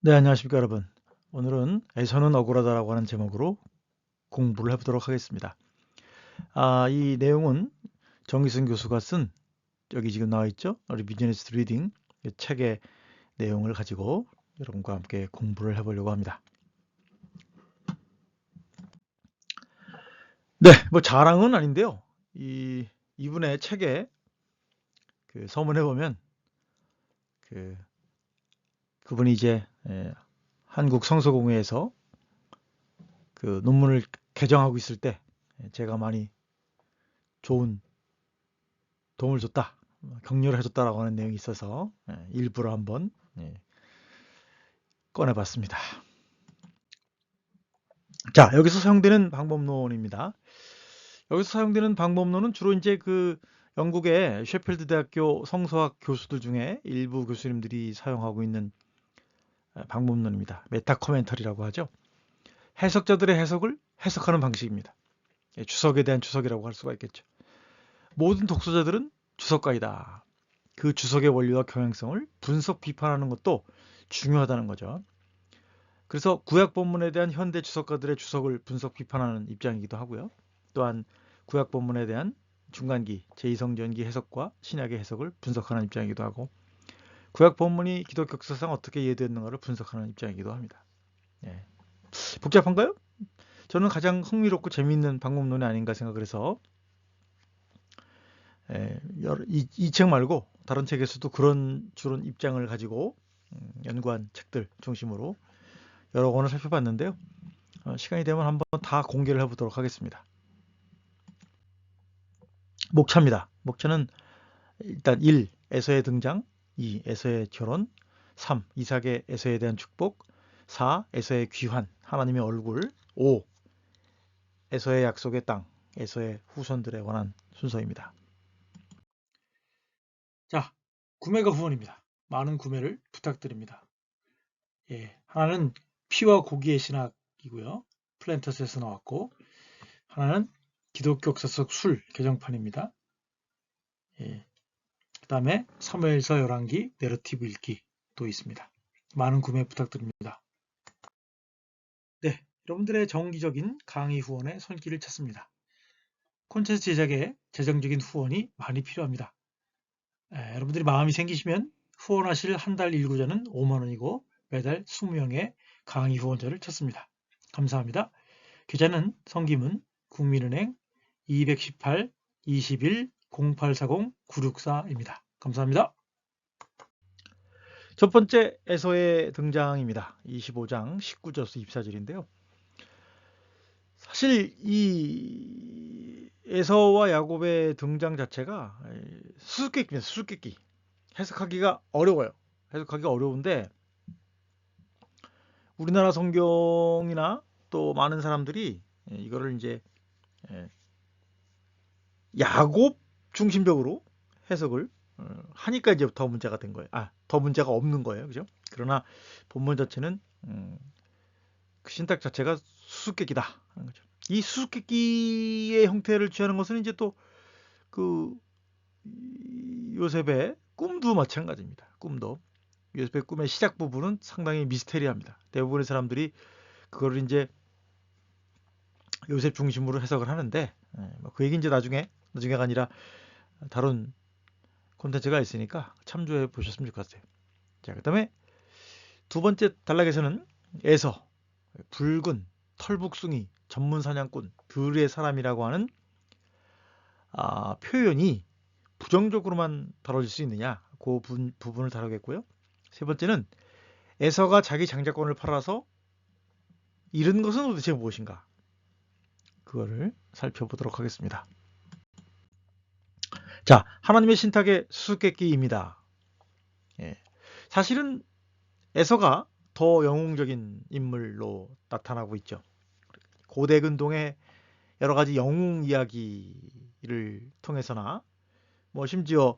네, 안녕하십니까 여러분. 오늘은 에서는 억울하다라고 하는 제목으로 공부를 해보도록 하겠습니다. 이 내용은 정기승 교수가 쓴 여기 지금 나와 있죠? 비즈니스 리딩 이 책의 내용을 가지고 여러분과 함께 공부를 해보려고 합니다. 네, 뭐 자랑은 아닌데요. 이분의 책에 그 서문해 보면 그분이 이제 한국 성서공회에서 그 논문을 개정하고 있을 때 제가 많이 좋은 도움을 줬다, 격려를 해줬다라고 하는 내용이 있어서 일부러 한번 꺼내봤습니다. 자, 여기서 사용되는 방법론입니다. 여기서 사용되는 방법론은 주로 이제 그 영국의 셰필드 대학교 성서학 교수들 중에 일부 교수님들이 사용하고 있는 방법론입니다. 메타 코멘터리라고 하죠. 해석자들의 해석을 해석하는 방식입니다. 주석에 대한 주석이라고 할 수가 있겠죠. 모든 독서자들은 주석가이다. 그 주석의 원리와 경향성을 분석 비판하는 것도 중요하다는 거죠. 그래서 구약 본문에 대한 현대 주석가들의 주석을 분석 비판하는 입장이기도 하고요. 또한 구약 본문에 대한 중간기, 제2성전기 해석과 신약의 해석을 분석하는 입장이기도 하고, 구약 본문이 기독교 역사상 어떻게 이해됐는가를 분석하는 입장이기도 합니다. 예. 복잡한가요? 저는 가장 흥미롭고 재미있는 방법론이 아닌가 생각을 해서 이 책 말고 다른 책에서도 그런 주론 입장을 가지고 연구한 책들 중심으로 여러 권을 살펴봤는데요. 시간이 되면 한번 다 공개를 해보도록 하겠습니다. 목차입니다. 목차는 일단 1. 에서의 등장, 2. 에서의 결혼, 3. 이삭의 에서에 대한 축복, 4. 에서의 귀환, 하나님의 얼굴, 5. 에서의 약속의 땅, 에서의 후손들에 관한 순서입니다. 자, 구매가 후원입니다. 많은 구매를 부탁드립니다. 하나는 피와 고기의 신학이고요. 플랜터스에서 나왔고, 하나는 기독교 역사 속 술 개정판입니다. 그 다음에 사무엘서 열왕기 내러티브 읽기 도 있습니다. 많은 구매 부탁드립니다. 네, 여러분들의 정기적인 강의 후원의 손길을 찾습니다. 콘텐츠 제작에 재정적인 후원이 많이 필요합니다. 여러분들이 마음이 생기시면 후원하실 한 달 일구자는 5만원이고 매달 20명의 강의 후원자를 찾습니다. 감사합니다. 계좌는 성기문 국민은행 218 21 0840 964입니다. 감사합니다. 첫 번째 에서의 등장입니다. 25장 19절에서 24절인데요. 사실 이 에서와 야곱의 등장 자체가 수수께끼입니다. 수수께끼. 해석하기가 어려워요. 해석하기가 어려운데 우리나라 성경이나 또 많은 사람들이 이거를 이제 야곱 중심적으로 해석을 하니까 이제 더 문제가 된 거예요. 더 문제가 없는 거예요. 그죠? 그러나 본문 자체는 그 신탁 자체가 수수께끼다 하는 거죠. 이 수수께끼의 형태를 취하는 것은 이제 또 그 요셉의 꿈도 마찬가지입니다. 꿈도 요셉의 꿈의 시작 부분은 상당히 미스테리합니다. 대부분의 사람들이 그거를 이제 요셉 중심으로 해석을 하는데 그 얘기 이제 나중에가 아니라 다른 콘텐츠가 있으니까 참조해 보셨으면 좋겠어요. 자, 그다음에 두 번째 단락에서는 에서 붉은 털북숭이 전문 사냥꾼 들의 사람이라고 하는 표현이 부정적으로만 다뤄질 수 있느냐 그 부분을 다루겠고요. 세 번째는 에서가 자기 장자권을 팔아서 잃은 것은 도대체 무엇인가 그거를 살펴보도록 하겠습니다. 자, 하나님의 신탁의 수수께끼입니다. 사실은 에서가 더 영웅적인 인물로 나타나고 있죠. 고대 근동의 여러 가지 영웅 이야기를 통해서나 뭐 심지어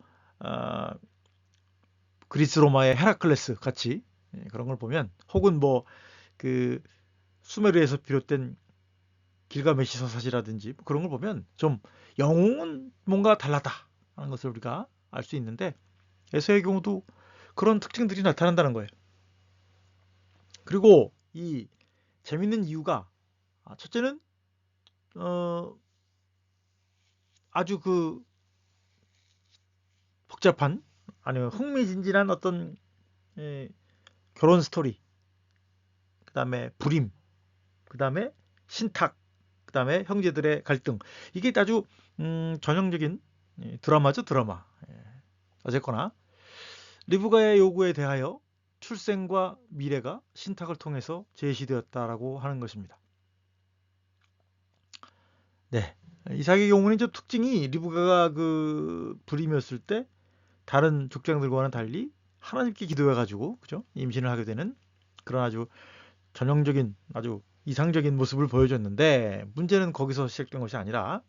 그리스 로마의 헤라클레스 같이 그런 걸 보면 혹은 뭐 그 수메르에서 비롯된 길가메시 서사시라든지 그런 걸 보면 좀 영웅은 뭔가 달랐다 하는 것을 우리가 알 수 있는데 에서의 경우도 그런 특징들이 나타난다는 거예요. 그리고 이 재밌는 이유가 첫째는 아주 그 복잡한 아니면 흥미진진한 어떤 결혼 스토리, 그 다음에 불임, 그 다음에 신탁, 그 다음에 형제들의 갈등. 이게 아주 전형적인 드라마죠, 드라마. 어쨌거나 리브가의 요구에 대하여 출생과 미래가 신탁을 통해서 제시되었다라고 하는 것입니다. 네. 이삭의 경우는 이제 특징이 리브가가 그 불임이었을 때 다른 족장들과는 달리 하나님께 기도해가지고 그죠? 임신을 하게 되는 그런 아주 전형적인 아주 이상적인 모습을 보여줬는데 문제는 거기서 시작된 것이 아니라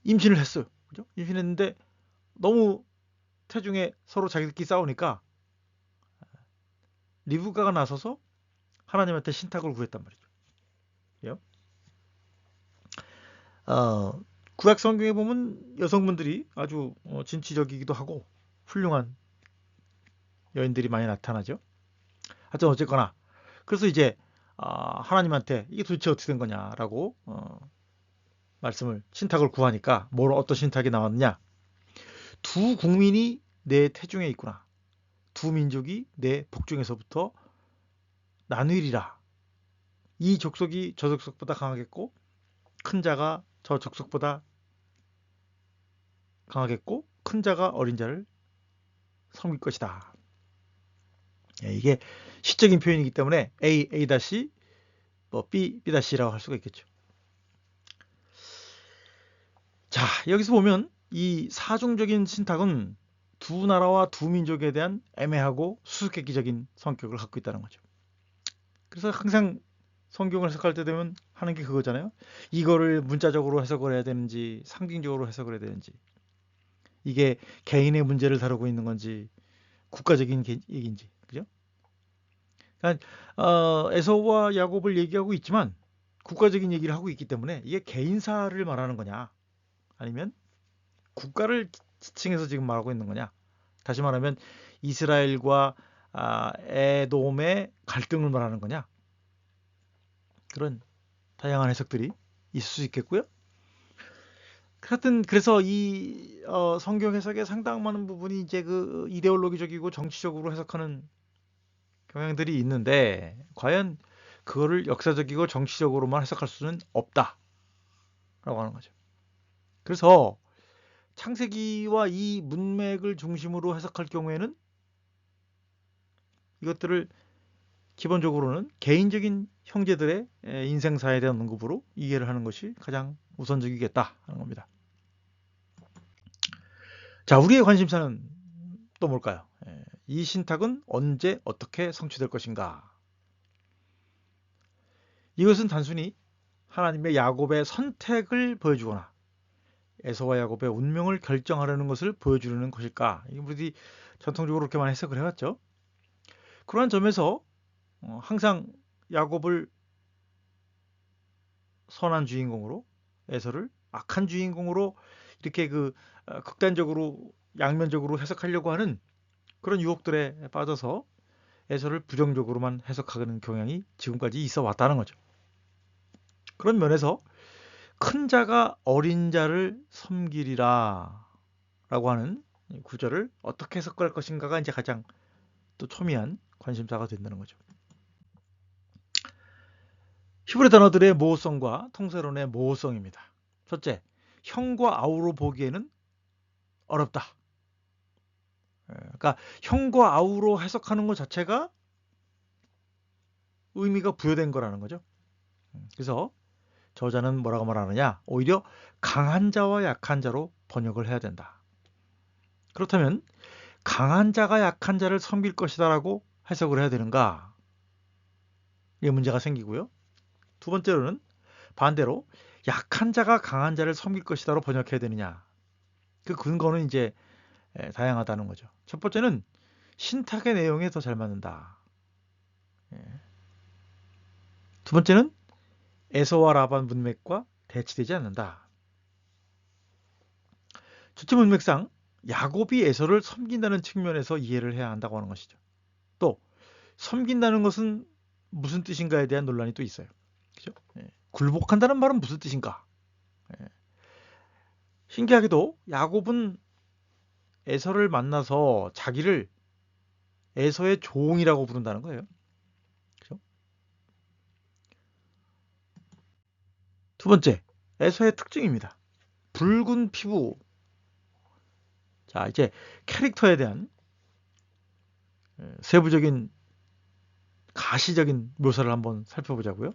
임신을 했어요. 그죠? 임신했는데 너무 태중에 서로 자기들끼리 싸우니까 리브가가 나서서 하나님한테 신탁을 구했단 말이죠. 예? 구약 성경에 보면 여성분들이 아주 진취적이기도 하고 훌륭한 여인들이 많이 나타나죠. 하여튼 어쨌거나 그래서 이제 하나님한테 이게 도대체 어떻게 된 거냐라고 말씀을 신탁을 구하니까 어떤 신탁이 나왔느냐. 두 국민이 내 태중에 있구나. 두 민족이 내 복중에서부터 나누리라. 이 족속이 저 족속보다 강하겠고 큰 자가 저 족속보다 강하겠고 큰 자가 어린 자를 섬길 것이다. 이게 시적인 표현이기 때문에 A, A 다시, B, B 다시라고 할 수가 있겠죠. 자, 여기서 보면 이 사중적인 신탁은 두 나라와 두 민족에 대한 애매하고 수수께끼적인 성격을 갖고 있다는 거죠. 그래서 항상 성경을 해석할 때 되면 하는 게 그거잖아요. 이거를 문자적으로 해석을 해야 되는지 상징적으로 해석을 해야 되는지 이게 개인의 문제를 다루고 있는 건지 국가적인 얘기인지 그죠? 그러니까 에서와 야곱을 얘기하고 있지만 국가적인 얘기를 하고 있기 때문에 이게 개인사를 말하는 거냐 아니면 국가를 지칭해서 지금 말하고 있는 거냐. 다시 말하면 이스라엘과 에돔의 갈등을 말하는 거냐. 그런 다양한 해석들이 있을 수 있겠고요. 하여튼 그래서 이 성경 해석의 상당 많은 부분이 이제 그 이데올로기적이고 정치적으로 해석하는 경향들이 있는데 과연 그거를 역사적이고 정치적으로만 해석할 수는 없다라고 하는 거죠. 그래서 창세기와 이 문맥을 중심으로 해석할 경우에는 이것들을 기본적으로는 개인적인 형제들의 인생사에 대한 언급으로 이해를 하는 것이 가장 우선적이겠다 하는 겁니다. 자, 우리의 관심사는 또 뭘까요? 이 신탁은 언제 어떻게 성취될 것인가? 이것은 단순히 하나님의 야곱의 선택을 보여주거나 에서와 야곱의 운명을 결정하려는 것을 보여주려는 것일까? 이게 우리 전통적으로 그렇게만 해석을 해왔죠. 그러한 점에서 항상 야곱을 선한 주인공으로 에서를 악한 주인공으로 이렇게 그 극단적으로 양면적으로 해석하려고 하는 그런 유혹들에 빠져서 에서를 부정적으로만 해석하는 경향이 지금까지 있어 왔다는 거죠. 그런 면에서 큰 자가 어린 자를 섬기리라 라고 하는 구절을 어떻게 해석할 것인가가 이제 가장 또 첨예한 관심사가 된다는 거죠. 히브리 단어들의 모호성과 통세론의 모호성입니다. 첫째, 형과 아우로 보기에는 어렵다. 그러니까 형과 아우로 해석하는 것 자체가 의미가 부여된 거라는 거죠. 그래서 저자는 뭐라고 말하느냐? 오히려 강한 자와 약한 자로 번역을 해야 된다. 그렇다면 강한 자가 약한 자를 섬길 것이다라고 해석을 해야 되는가? 이게 문제가 생기고요. 두 번째로는 반대로 약한 자가 강한 자를 섬길 것이다로 번역해야 되느냐? 그 근거는 이제 다양하다는 거죠. 첫 번째는 신탁의 내용에 더 잘 맞는다. 두 번째는 에서와 라반 문맥과 대치되지 않는다. 첫째 문맥상 야곱이 에서를 섬긴다는 측면에서 이해를 해야 한다고 하는 것이죠. 또 섬긴다는 것은 무슨 뜻인가에 대한 논란이 또 있어요. 그죠? 예. 굴복한다는 말은 무슨 뜻인가? 예. 신기하게도 야곱은 에서를 만나서 자기를 에서의 종이라고 부른다는 거예요. 그죠? 두 번째, 에서의 특징입니다. 붉은 피부. 자, 이제 캐릭터에 대한 세부적인 가시적인 묘사를 한번 살펴보자고요.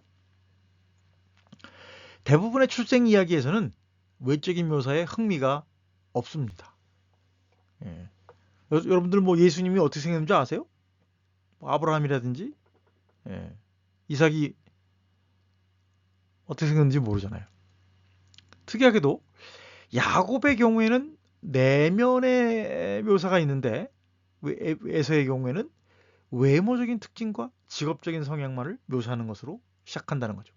대부분의 출생 이야기에서는 외적인 묘사에 흥미가 없습니다. 예. 여러분들 뭐 예수님이 어떻게 생겼는지 아세요? 뭐 아브라함이라든지 예. 이삭이 어떻게 생겼는지 모르잖아요. 특이하게도 야곱의 경우에는 내면의 묘사가 있는데 에서의 경우에는 외모적인 특징과 직업적인 성향만을 묘사하는 것으로 시작한다는 거죠.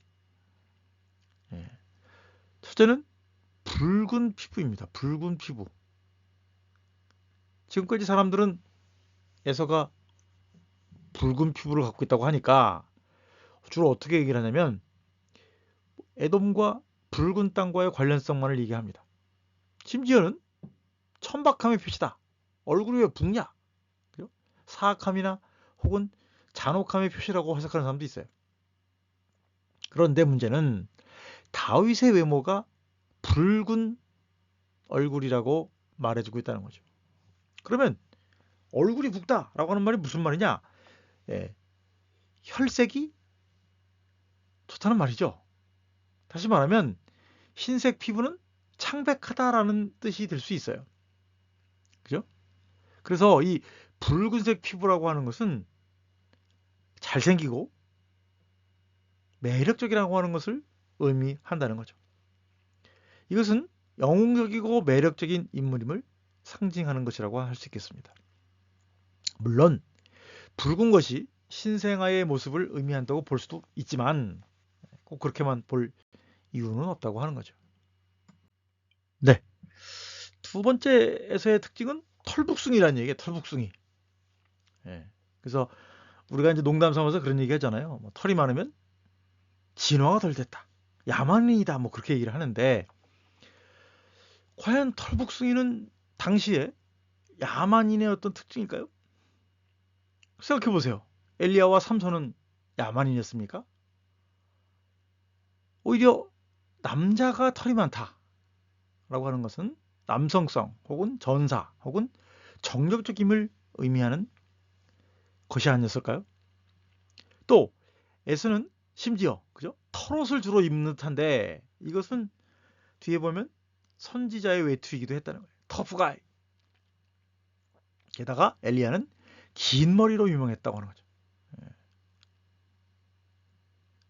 예. 첫째는 붉은 피부입니다. 붉은 피부. 지금까지 사람들은 에서가 붉은 피부를 갖고 있다고 하니까 주로 어떻게 얘기를 하냐면 에돔과 붉은 땅과의 관련성만을 얘기합니다. 심지어는 천박함의 표시다. 얼굴이 왜 붉냐? 사악함이나 혹은 잔혹함의 표시라고 해석하는 사람도 있어요. 그런데 문제는 다윗의 외모가 붉은 얼굴이라고 말해주고 있다는 거죠. 그러면 얼굴이 붉다라고 하는 말이 무슨 말이냐? 예, 혈색이 좋다는 말이죠. 다시 말하면 흰색 피부는 창백하다라는 뜻이 될 수 있어요. 그죠? 그래서 이 붉은색 피부라고 하는 것은 잘생기고 매력적이라고 하는 것을 의미한다는 거죠. 이것은 영웅적이고 매력적인 인물임을 상징하는 것이라고 할 수 있겠습니다. 물론 붉은 것이 신생아의 모습을 의미한다고 볼 수도 있지만 꼭 그렇게만 볼 이유는 없다고 하는 거죠. 네. 두 번째에서의 특징은 털북숭이라는 얘기예요. 털북숭이. 예. 그래서 우리가 이제 농담 삼아서 그런 얘기 하잖아요. 뭐 털이 많으면 진화가 덜 됐다. 야만인이다. 뭐 그렇게 얘기를 하는데 과연 털북숭이는 당시에 야만인의 어떤 특징일까요? 생각해 보세요. 엘리야와 삼손은 야만인이었습니까? 오히려 남자가 털이 많다라고 하는 것은 남성성 혹은 전사 혹은 정력적임을 의미하는 것이 아니었을까요? 또 에서는 심지어 그죠? 털옷을 주로 입는 듯한데 이것은 뒤에 보면 선지자의 외투이기도 했다는 거예요. 터프가이. 게다가 엘리야는 긴 머리로 유명했다고 하는 거죠.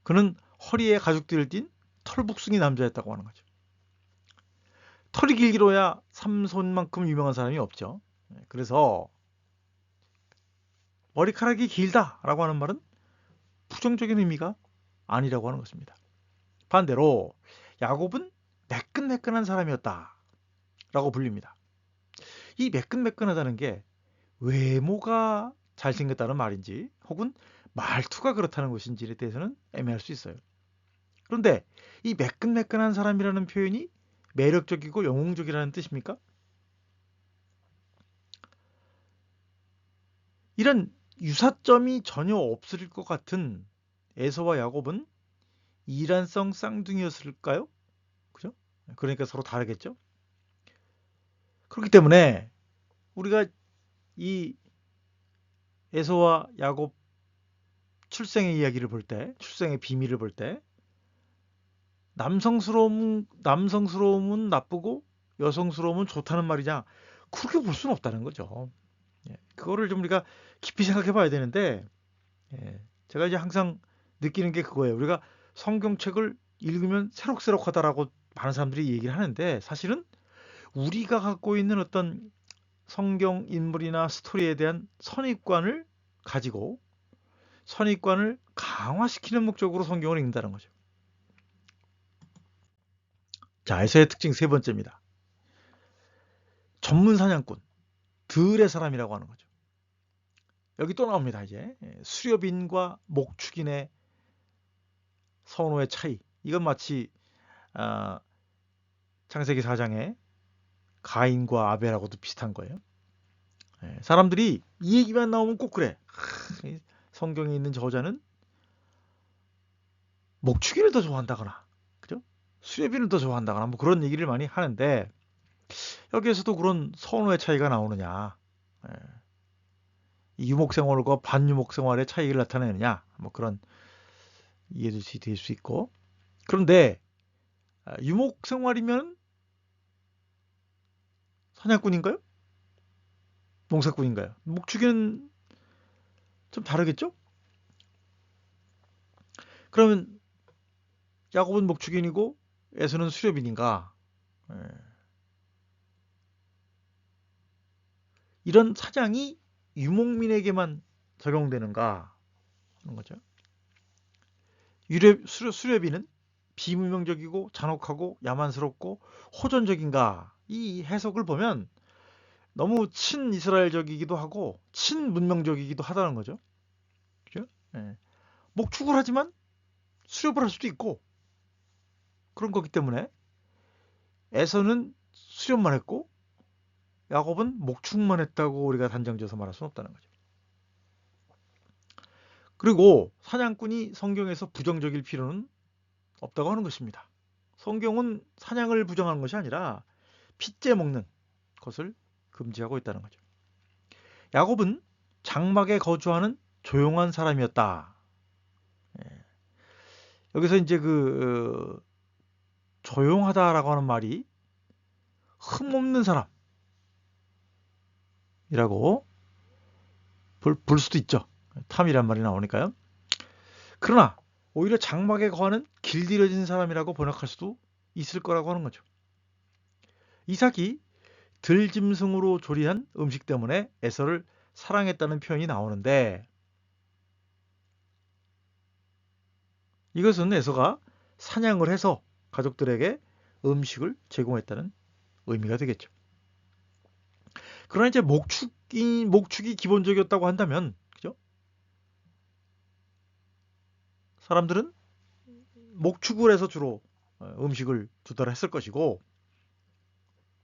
그는 허리에 가죽띠를 띤 털북숭이 남자였다고 하는 거죠. 털이 길기로야 삼손만큼 유명한 사람이 없죠. 그래서 머리카락이 길다라고 하는 말은 부정적인 의미가 아니라고 하는 것입니다. 반대로 야곱은 매끈매끈한 사람이었다라고 불립니다. 이 매끈매끈하다는 게 외모가 잘생겼다는 말인지 혹은 말투가 그렇다는 것인지에 대해서는 애매할 수 있어요. 그런데 이 매끈매끈한 사람이라는 표현이 매력적이고 영웅적이라는 뜻입니까? 이런 유사점이 전혀 없을 것 같은 에서와 야곱은 이란성 쌍둥이였을까요? 그죠? 그러니까 서로 다르겠죠? 그렇기 때문에 우리가 이 에서와 야곱 출생의 이야기를 볼 때, 출생의 비밀을 볼 때, 남성스러움은 나쁘고 여성스러움은 좋다는 말이냐? 그렇게 볼 수는 없다는 거죠. 그거를 좀 우리가 깊이 생각해 봐야 되는데, 제가 이제 항상 느끼는 게 그거예요. 우리가 성경책을 읽으면 새록새록하다라고 많은 사람들이 얘기를 하는데, 사실은 우리가 갖고 있는 어떤 성경 인물이나 스토리에 대한 선입관을 가지고 선입관을 강화시키는 목적으로 성경을 읽는다는 거죠. 자, 에서의 특징 세 번째입니다. 전문 사냥꾼, 들의 사람이라고 하는 거죠. 여기 또 나옵니다. 이제 수렵인과 목축인의 선호의 차이. 이건 마치 창세기 4장의 가인과 아벨하고도 비슷한 거예요. 사람들이 이 얘기만 나오면 꼭 그래. 성경에 있는 저자는 목축인을 더 좋아한다거나, 그죠? 수렵인을 더 좋아한다거나 뭐 그런 얘기를 많이 하는데 여기에서도 그런 선호의 차이가 나오느냐, 유목 생활과 반유목 생활의 차이를 나타내느냐, 뭐 그런 이해도 될 수 있고. 그런데 유목 생활이면 사냥꾼인가요? 농사꾼인가요? 목축이는 좀 다르겠죠? 그러면 야곱은 목축인이고 에서는 수렵인인가? 이런 사장이 유목민에게만 적용되는가 하는 거죠. 수렵인은 비문명적이고 잔혹하고 야만스럽고 호전적인가? 이 해석을 보면 너무 친이스라엘적이기도 하고 친문명적이기도 하다는 거죠. 그죠? 목축을 하지만 수렵을 할 수도 있고 그런 거기 때문에 에서는 수렵만 했고 야곱은 목축만 했다고 우리가 단정지어서 말할 수는 없다는 거죠. 그리고 사냥꾼이 성경에서 부정적일 필요는 없다고 하는 것입니다. 성경은 사냥을 부정하는 것이 아니라 핏째 먹는 것을 금지하고 있다는 거죠. 야곱은 장막에 거주하는 조용한 사람이었다. 여기서 이제 조용하다라고 하는 말이 흠없는 사람이라고 볼 수도 있죠. 탐이란 말이 나오니까요. 그러나 오히려 장막에 거하는 길들여진 사람이라고 번역할 수도 있을 거라고 하는 거죠. 이삭이 들짐승으로 조리한 음식 때문에 에서를 사랑했다는 표현이 나오는데 이것은 에서가 사냥을 해서 가족들에게 음식을 제공했다는 의미가 되겠죠. 그러나 이제 목축이 기본적이었다고 한다면, 그죠? 사람들은 목축을 해서 주로 음식을 조달했을 것이고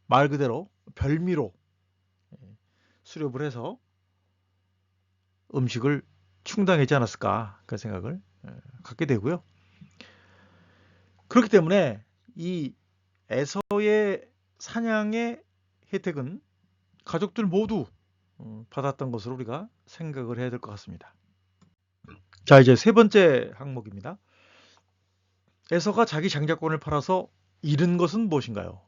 말 그대로 별미로 수렵을 해서 음식을 충당하지 않았을까 그 생각을 갖게 되고요. 그렇기 때문에 이 에서의 사냥의 혜택은 가족들 모두 받았던 것으로 우리가 생각을 해야 될 것 같습니다. 자, 이제 세 번째 항목입니다. 에서가 자기 장자권을 팔아서 잃은 것은 무엇인가요?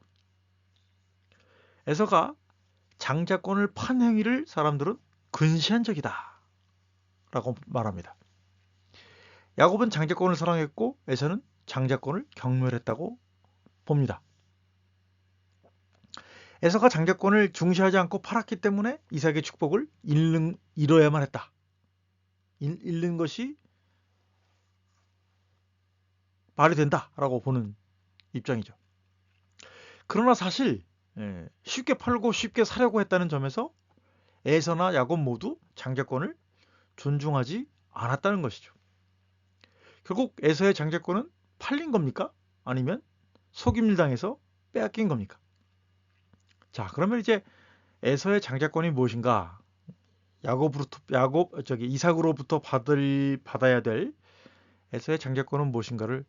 에서가 장자권을 판 행위를 사람들은 근시안적이다 라고 말합니다. 야곱은 장자권을 사랑했고 에서는 장자권을 경멸했다고 봅니다. 에서가 장자권을 중시하지 않고 팔았기 때문에 이삭의 축복을 잃어야만 했다. 잃는 것이 말이 된다라고 보는 입장이죠. 그러나 사실 쉽게 팔고 쉽게 사려고 했다는 점에서 에서나 야곱 모두 장자권을 존중하지 않았다는 것이죠. 결국 에서의 장자권은 팔린 겁니까? 아니면 속임을 당해서 빼앗긴 겁니까? 자, 그러면 이제 에서의 장자권이 무엇인가? 이삭으로부터 받아야 될 에서의 장자권은 무엇인가를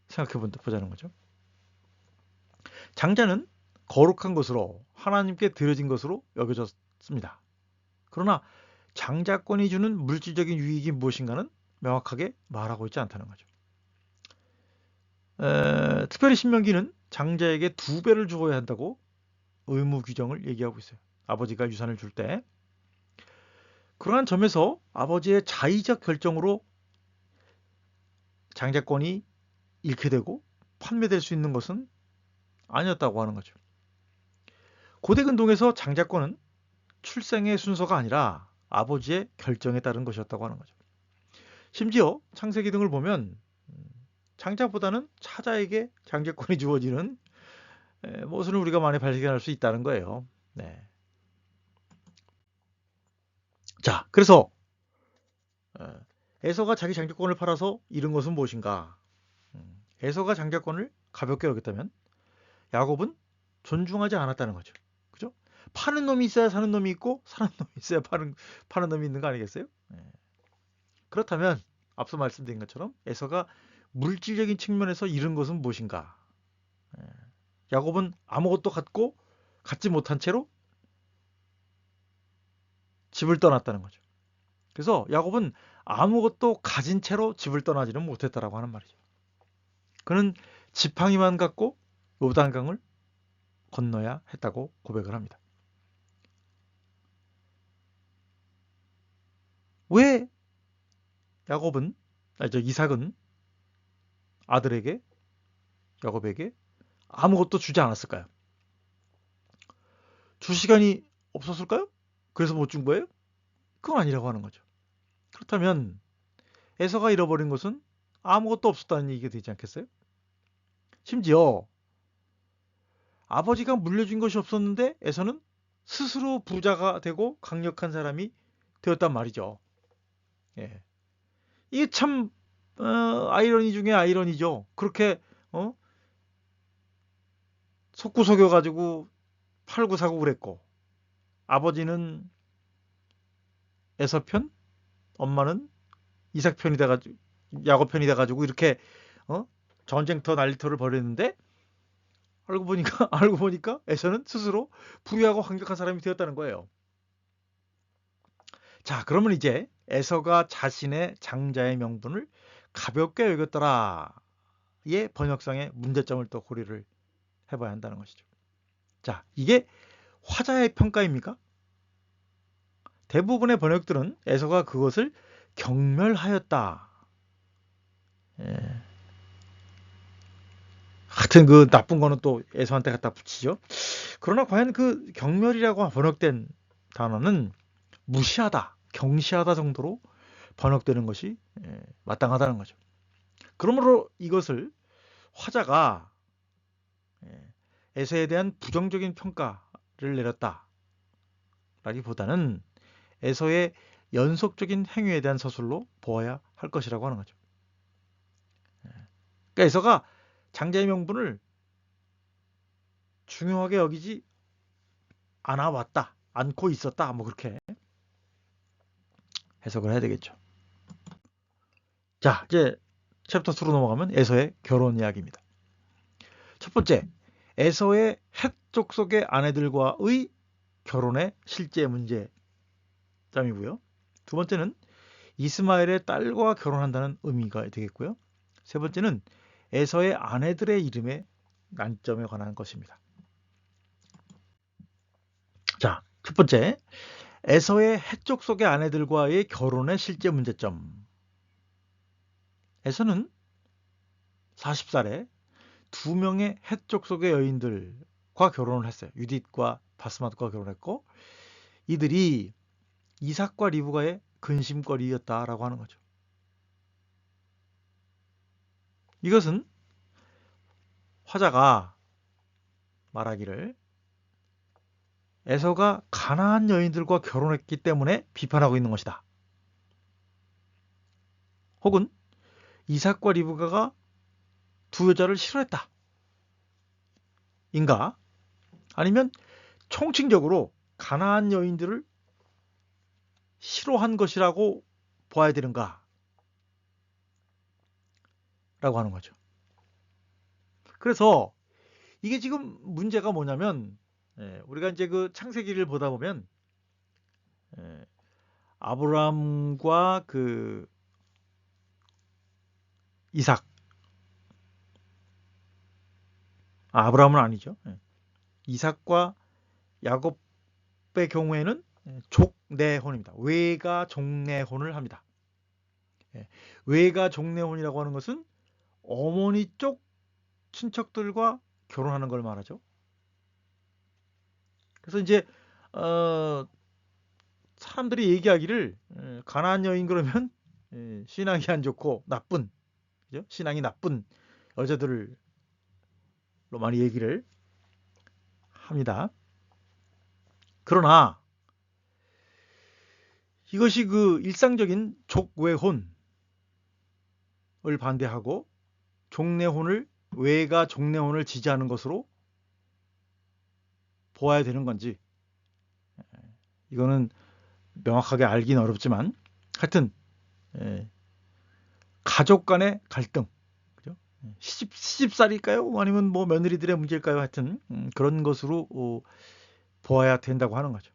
생각해 보자는 거죠. 장자는 거룩한 것으로 하나님께 드려진 것으로 여겨졌습니다. 그러나 장자권이 주는 물질적인 유익이 무엇인가는 명확하게 말하고 있지 않다는 거죠. 특별히 신명기는 장자에게 2배를 주어야 한다고 의무 규정을 얘기하고 있어요. 아버지가 유산을 줄 때. 그러한 점에서 아버지의 자의적 결정으로 장자권이 잃게 되고 판매될 수 있는 것은 아니었다고 하는 거죠. 고대 근동에서 장자권은 출생의 순서가 아니라 아버지의 결정에 따른 것이었다고 하는 거죠. 심지어 창세기 등을 보면 장자보다는 차자에게 장자권이 주어지는 모습을 우리가 많이 발견할 수 있다는 거예요. 네. 자, 그래서 에서가 자기 장자권을 팔아서 잃은 것은 무엇인가? 에서가 장자권을 가볍게 여겼다면 야곱은 존중하지 않았다는 거죠. 그죠? 파는 놈이 있어야 사는 놈이 있고 사는 놈이 있어야 파는 놈이 있는 거 아니겠어요? 그렇다면 앞서 말씀드린 것처럼 에서가 물질적인 측면에서 잃은 것은 무엇인가? 야곱은 아무것도 갖지 못한 채로 집을 떠났다는 거죠. 그래서 야곱은 아무것도 가진 채로 집을 떠나지는 못했다라고 하는 말이죠. 그는 지팡이만 갖고 요단강을 건너야 했다고 고백을 합니다. 왜 이삭은 아들에게 야곱에게 아무것도 주지 않았을까요? 줄 시간이 없었을까요? 그래서 못 준 거예요? 그건 아니라고 하는 거죠. 그렇다면 에서가 잃어버린 것은 아무것도 없었다는 얘기가 되지 않겠어요? 심지어 아버지가 물려준 것이 없었는데 에서는 스스로 부자가 되고 강력한 사람이 되었단 말이죠. 예. 이게 참 아이러니 중에 아이러니죠. 그렇게 속구속여가지고 팔고 사고 그랬고 아버지는 에서 편, 엄마는 이삭 편이 돼가지고 야곱 편이 돼가지고 이렇게 전쟁터 난리터를 벌였는데 알고 보니까 에서는 스스로 불의하고 강력한 사람이 되었다는 거예요. 자, 그러면 이제 에서가 자신의 장자의 명분을 가볍게 여겼더라의 번역상의 문제점을 또 고려를 해봐야 한다는 것이죠. 자, 이게 화자의 평가입니까? 대부분의 번역들은 에서가 그것을 경멸하였다. 예. 하여튼 그 나쁜 거는 또 에서한테 갖다 붙이죠. 그러나 과연 그 경멸이라고 번역된 단어는 무시하다, 경시하다 정도로 번역되는 것이 마땅하다는 거죠. 그러므로 이것을 화자가 에서에 대한 부정적인 평가를 내렸다라기보다는 에서의 연속적인 행위에 대한 서술로 보아야 할 것이라고 하는 거죠. 그러니까 에서가 장자의 명분을 중요하게 여기지 않고 있었다, 뭐 그렇게 해석을 해야 되겠죠. 자, 이제 챕터 2로 넘어가면 에서의 결혼 이야기입니다. 첫 번째, 에서의 헷 족속의 아내들과의 결혼의 실제 문제점이고요. 두 번째는 이스마엘의 딸과 결혼한다는 의미가 되겠고요. 세 번째는 에서의 아내들의 이름의 난점에 관한 것입니다. 자, 첫 번째, 에서의 헷족 속의 아내들과의 결혼의 실제 문제점. 에서는 40살에 2명의 헷족 속의 여인들과 결혼을 했어요. 유딧과 바스맛과 결혼했고 이들이 이삭과 리브가의 근심거리였다라고 하는 거죠. 이것은 화자가 말하기를 에서가 가나안 여인들과 결혼했기 때문에 비판하고 있는 것이다. 혹은 이삭과 리브가가 두 여자를 싫어했다. 인가? 아니면 총칭적으로 가나안 여인들을 싫어한 것이라고 봐야 되는가? 라고 하는 거죠. 그래서 이게 지금 문제가 뭐냐면 우리가 이제 그 창세기를 보다 보면 아브라함과 그 이삭, 아브라함은 아니죠. 이삭과 야곱의 경우에는 족내혼입니다. 외가 종내혼을 합니다. 외가 종내혼이라고 하는 것은 어머니 쪽 친척들과 결혼하는 걸 말하죠. 그래서 이제 사람들이 얘기하기를 가나안 여인 그러면 신앙이 안 좋고 나쁜, 그죠? 신앙이 나쁜 여자들로 많이 얘기를 합니다. 그러나 이것이 그 일상적인 족외혼을 반대하고 종내혼을 외가 종내혼을 지지하는 것으로 보아야 되는 건지, 이거는 명확하게 알기는 어렵지만 하여튼 가족 간의 갈등, 그죠? 시집살일까요? 아니면 뭐 며느리들의 문제일까요? 하여튼 그런 것으로 보아야 된다고 하는 거죠.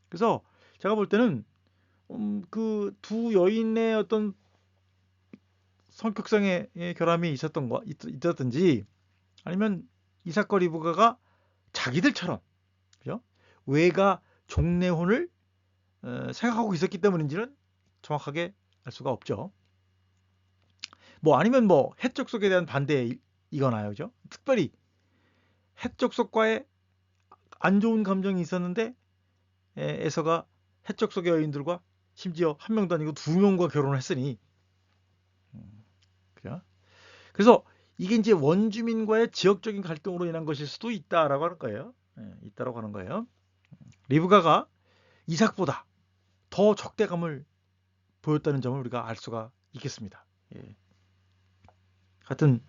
그래서 제가 볼 때는 그 두 여인의 어떤 성격상의 결함이 있었든지, 아니면 이삭과 리브가가 자기들처럼, 그죠? 외가 종례혼을 생각하고 있었기 때문인지는 정확하게 알 수가 없죠. 뭐 아니면 뭐 해적속에 대한 반대이거나요, 그죠? 특별히 해적속과의 안 좋은 감정이 있었는데 에서가 해적속의 여인들과 심지어 한 명도 아니고 두 명과 결혼을 했으니, 그죠? 그래서 이게 이제 원주민과의 지역적인 갈등으로 인한 것일 수도 있다라고 하는 거예요. 있다라고 하는 거예요. 리브가가 이삭보다 더 적대감을 보였다는 점을 우리가 알 수가 있겠습니다. 하여튼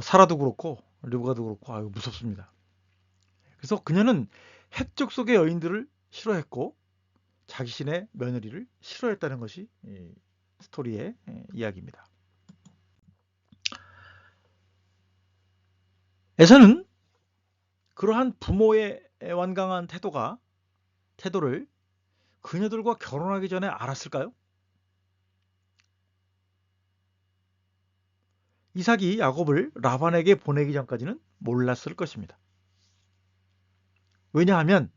사라도 그렇고 리브가도 그렇고 아유 무섭습니다. 그래서 그녀는 해적 속의 여인들을 싫어했고 자신의 며느리를 싫어했다는 것이 스토리의 이야기입니다. 에서는 그러한 부모의 완강한 태도를 그녀들과 결혼하기 전에 알았을까요? 이삭이 야곱을 라반에게 보내기 전까지는 몰랐을 것입니다. 왜냐하면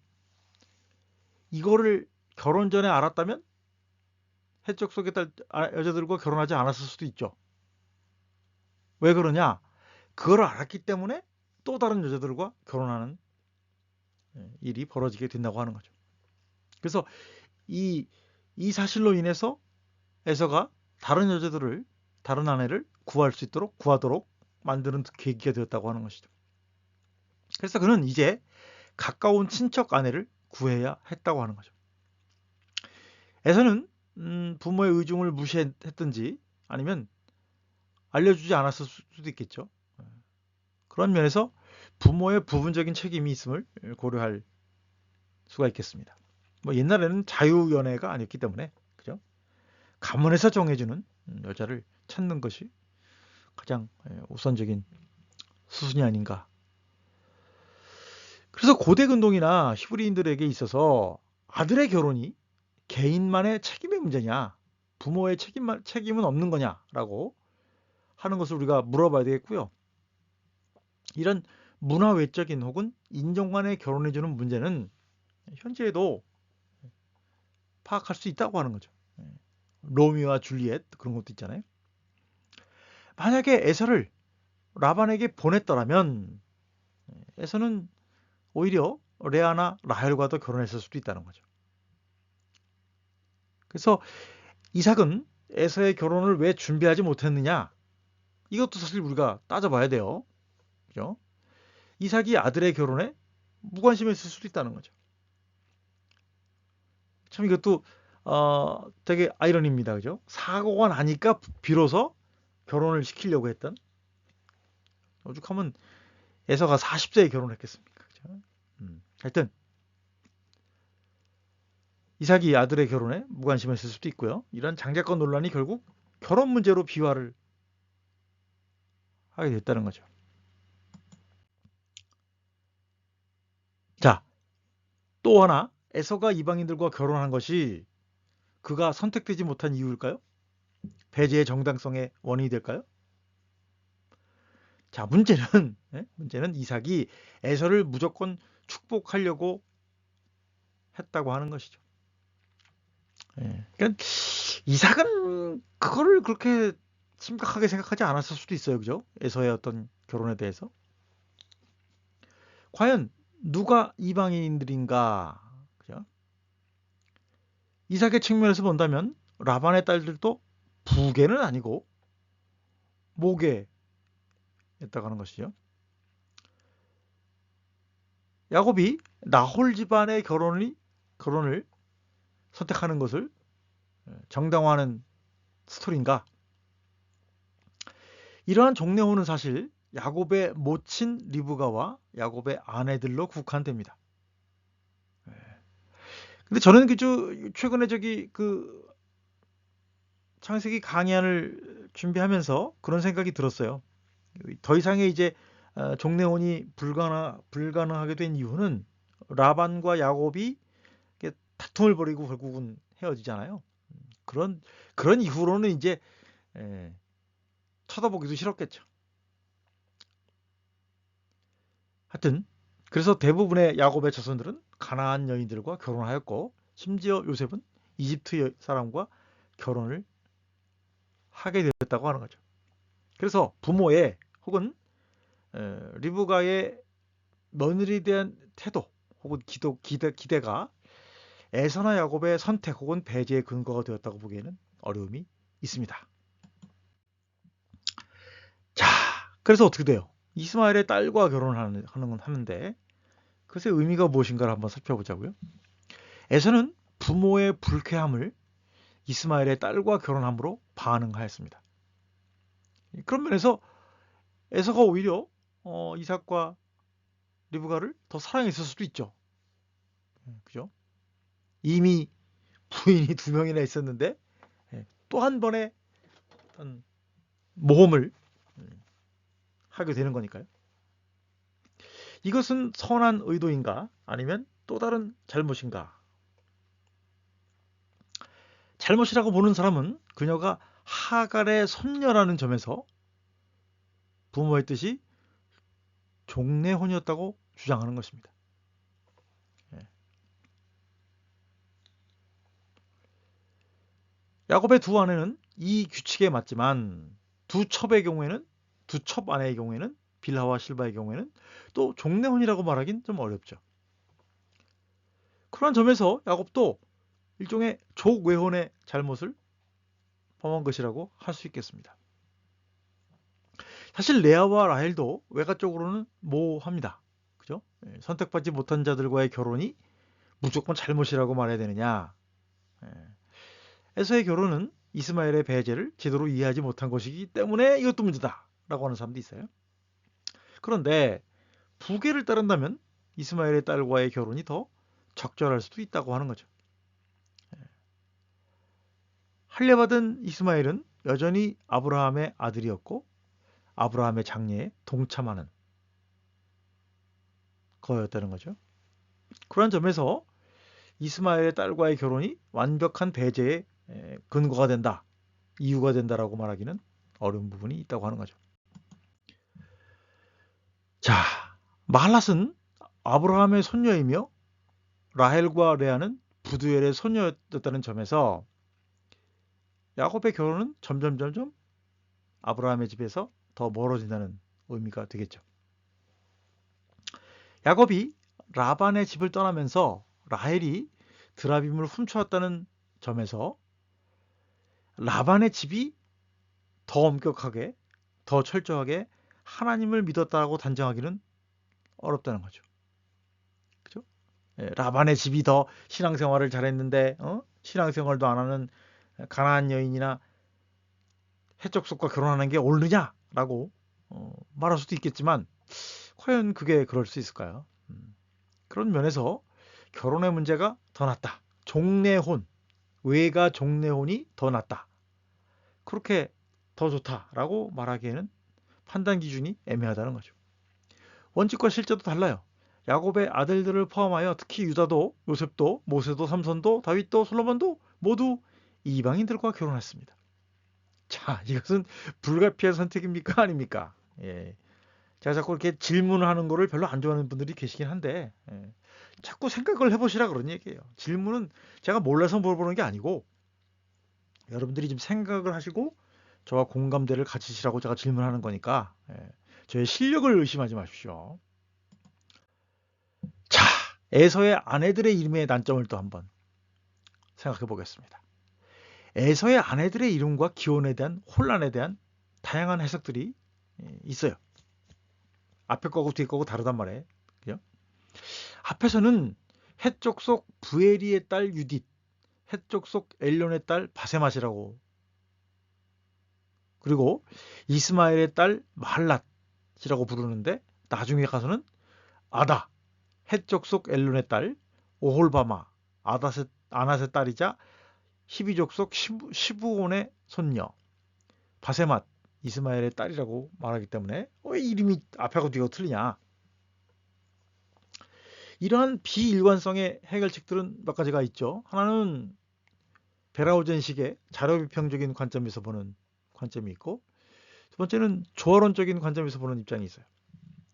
이거를 결혼 전에 알았다면 해적 속의 여자들과 결혼하지 않았을 수도 있죠. 왜 그러냐? 그걸 알았기 때문에 또 다른 여자들과 결혼하는 일이 벌어지게 된다고 하는 거죠. 그래서 이 사실로 인해서 에서가 다른 아내를 구하도록 만드는 계기가 되었다고 하는 것이죠. 그래서 그는 이제 가까운 친척 아내를 구해야 했다고 하는 거죠. 에서는 부모의 의중을 무시했든지 아니면 알려주지 않았을 수도 있겠죠. 그런 면에서 부모의 부분적인 책임이 있음을 고려할 수가 있겠습니다. 뭐 옛날에는 자유연애가 아니었기 때문에, 그죠? 가문에서 정해주는 여자를 찾는 것이 가장 우선적인 수순이 아닌가. 그래서 고대 근동이나 히브리인들에게 있어서 아들의 결혼이 개인만의 책임의 문제냐, 부모의 책임은 없는 거냐라고 하는 것을 우리가 물어봐야 되겠고요. 이런 문화 외적인 혹은 인종 간의 결혼해주는 문제는 현재에도 파악할 수 있다고 하는 거죠. 로미오와 줄리엣 그런 것도 있잖아요. 만약에 에서를 라반에게 보냈더라면 에서는 오히려 레아나 라헬과도 결혼했을 수도 있다는 거죠. 그래서 이삭은 에서의 결혼을 왜 준비하지 못했느냐? 이것도 사실 우리가 따져봐야 돼요. 그죠? 이삭이 아들의 결혼에 무관심했을 수도 있다는 거죠. 참 이것도 되게 아이러니입니다. 그죠? 사고가 나니까 비로소 결혼을 시키려고 했던, 오죽하면 에서가 40세에 결혼했겠습니까? 그죠? 하여튼 이삭이 아들의 결혼에 무관심했을 수도 있고요. 이런 장자권 논란이 결국 결혼 문제로 비화를 하게 됐다는 거죠. 자, 또 하나 에서가 이방인들과 결혼한 것이 그가 선택되지 못한 이유일까요? 배제의 정당성의 원인이 될까요? 자, 문제는 이삭이 에서를 무조건 축복하려고 했다고 하는 것이죠. 그러니까 이삭은 그거를 그렇게 심각하게 생각하지 않았을 수도 있어요. 그죠? 에서의 어떤 결혼에 대해서. 과연 누가 이방인들인가? 그죠? 이삭의 측면에서 본다면 라반의 딸들도 부계는 아니고 모계였다고 하는 것이죠. 야곱이 나홀 집안의 결혼을 선택하는 것을 정당화하는 스토리인가? 이러한 종례혼은 사실 야곱의 모친 리브가와 야곱의 아내들로 국한됩니다. 근데 저는 최근에 창세기 강의안을 준비하면서 그런 생각이 들었어요. 더 이상의 이제 종례혼이 불가능하게 된 이유는 라반과 야곱이 다툼을 벌이고 결국은 헤어지잖아요. 그런 이후로는 이제 쳐다보기도 싫었겠죠. 하여튼 그래서 대부분의 야곱의 자손들은 가나안 여인들과 결혼하였고 심지어 요셉은 이집트 사람과 결혼을 하게 되었다고 하는 거죠. 그래서 부모의 혹은 리브가의 며느리에 대한 태도 혹은 기대가 에서나 야곱의 선택 혹은 배제의 근거가 되었다고 보기에는 어려움이 있습니다. 자, 그래서 어떻게 돼요? 이스마엘의 딸과 결혼을 하는데 그것의 의미가 무엇인가를 한번 살펴보자고요. 에서는 부모의 불쾌함을 이스마엘의 딸과 결혼함으로 반응하였습니다. 그런 면에서 에서가 오히려 이삭과 리브가를 더 사랑했을 수도 있죠. 그죠? 이미 부인이 2명이나 있었는데 또 한 번의 어떤 모험을 하게 되는 거니까요. 이것은 선한 의도인가? 아니면 또 다른 잘못인가? 잘못이라고 보는 사람은 그녀가 하갈의 손녀라는 점에서 부모의 뜻이 종례혼이었다고 주장하는 것입니다. 야곱의 두 아내는 이 규칙에 맞지만 두 첩 아내의 경우에는 빌하와 실바의 경우에는 또 종례혼이라고 말하긴 좀 어렵죠. 그런 점에서 야곱도 일종의 족외혼의 잘못을 범한 것이라고 할 수 있겠습니다. 사실 레아와 라헬도 외가적으로는 모호합니다. 그죠? 선택받지 못한 자들과의 결혼이 무조건 잘못이라고 말해야 되느냐? 에서의 결혼은 이스마엘의 배제를 제대로 이해하지 못한 것이기 때문에 이것도 문제다라고 하는 사람도 있어요. 그런데 부계를 따른다면 이스마엘의 딸과의 결혼이 더 적절할 수도 있다고 하는 거죠. 할례받은 이스마엘은 여전히 아브라함의 아들이었고 아브라함의 장래에 동참하는 거였다는 거죠. 그런 점에서 이스마엘의 딸과의 결혼이 완벽한 배제의 근거가 된다, 이유가 된다라고 말하기는 어려운 부분이 있다고 하는 거죠. 자, 마할랏은 아브라함의 손녀이며 라헬과 레아는 부두엘의 손녀였다는 점에서 야곱의 결혼은 점점 아브라함의 집에서 더 멀어진다는 의미가 되겠죠. 야곱이 라반의 집을 떠나면서 라헬이 드라빔을 훔쳐왔다는 점에서 라반의 집이 더 엄격하게, 더 철저하게 하나님을 믿었다고 단정하기는 어렵다는 거죠. 그죠? 라반의 집이 더 신앙생활을 잘했는데 신앙생활도 안 하는 가나안 여인이나 해적속과 결혼하는 게 옳느냐라고 말할 수도 있겠지만 과연 그게 그럴 수 있을까요? 그런 면에서 결혼의 문제가 더 낫다. 종례혼, 외가 종례혼이 더 낫다. 그렇게 더 좋다라고 말하기에는 판단 기준이 애매하다는 거죠. 원칙과 실제도 달라요. 야곱의 아들들을 포함하여 특히 유다도, 요셉도, 모세도, 삼손도, 다윗도, 솔로몬도 모두 이방인들과 결혼했습니다. 자, 이것은 불가피한 선택입니까? 아닙니까? 예. 제가 자꾸 이렇게 질문을 하는 거를 별로 안 좋아하는 분들이 계시긴 한데, 자꾸 생각을 해보시라 그런 얘기예요. 질문은 제가 몰라서 물어보는 게 아니고, 여러분들이 좀 생각을 하시고, 저와 공감대를 가지시라고 제가 질문하는 거니까, 저의 실력을 의심하지 마십시오. 자, 에서의 아내들의 이름의 난점을 또 한번 생각해 보겠습니다. 에서의 아내들의 이름과 기원에 대한 혼란에 대한 다양한 해석들이 있어요. 앞에 거고 뒤에 거고 다르단 말이에요. 그죠? 앞에서는 헷족 속 부에리의 딸 유딧, 헷족속 엘론의 딸 바세맛이라고, 그리고 이스마엘의 딸 마할랏이라고 부르는데 나중에 가서는 아다, 헷족속 엘론의 딸 오홀바마, 아낫의 딸이자 히비족속 시부온의 손녀 바세맛, 이스마엘의 딸이라고 말하기 때문에 왜 이름이 앞하고 뒤가 틀리냐. 이러한 비일관성의 해결책들은 몇 가지가 있죠. 하나는 베라우젠식의 자료비평적인 관점에서 보는 관점이 있고, 두 번째는 조화론적인 관점에서 보는 입장이 있어요.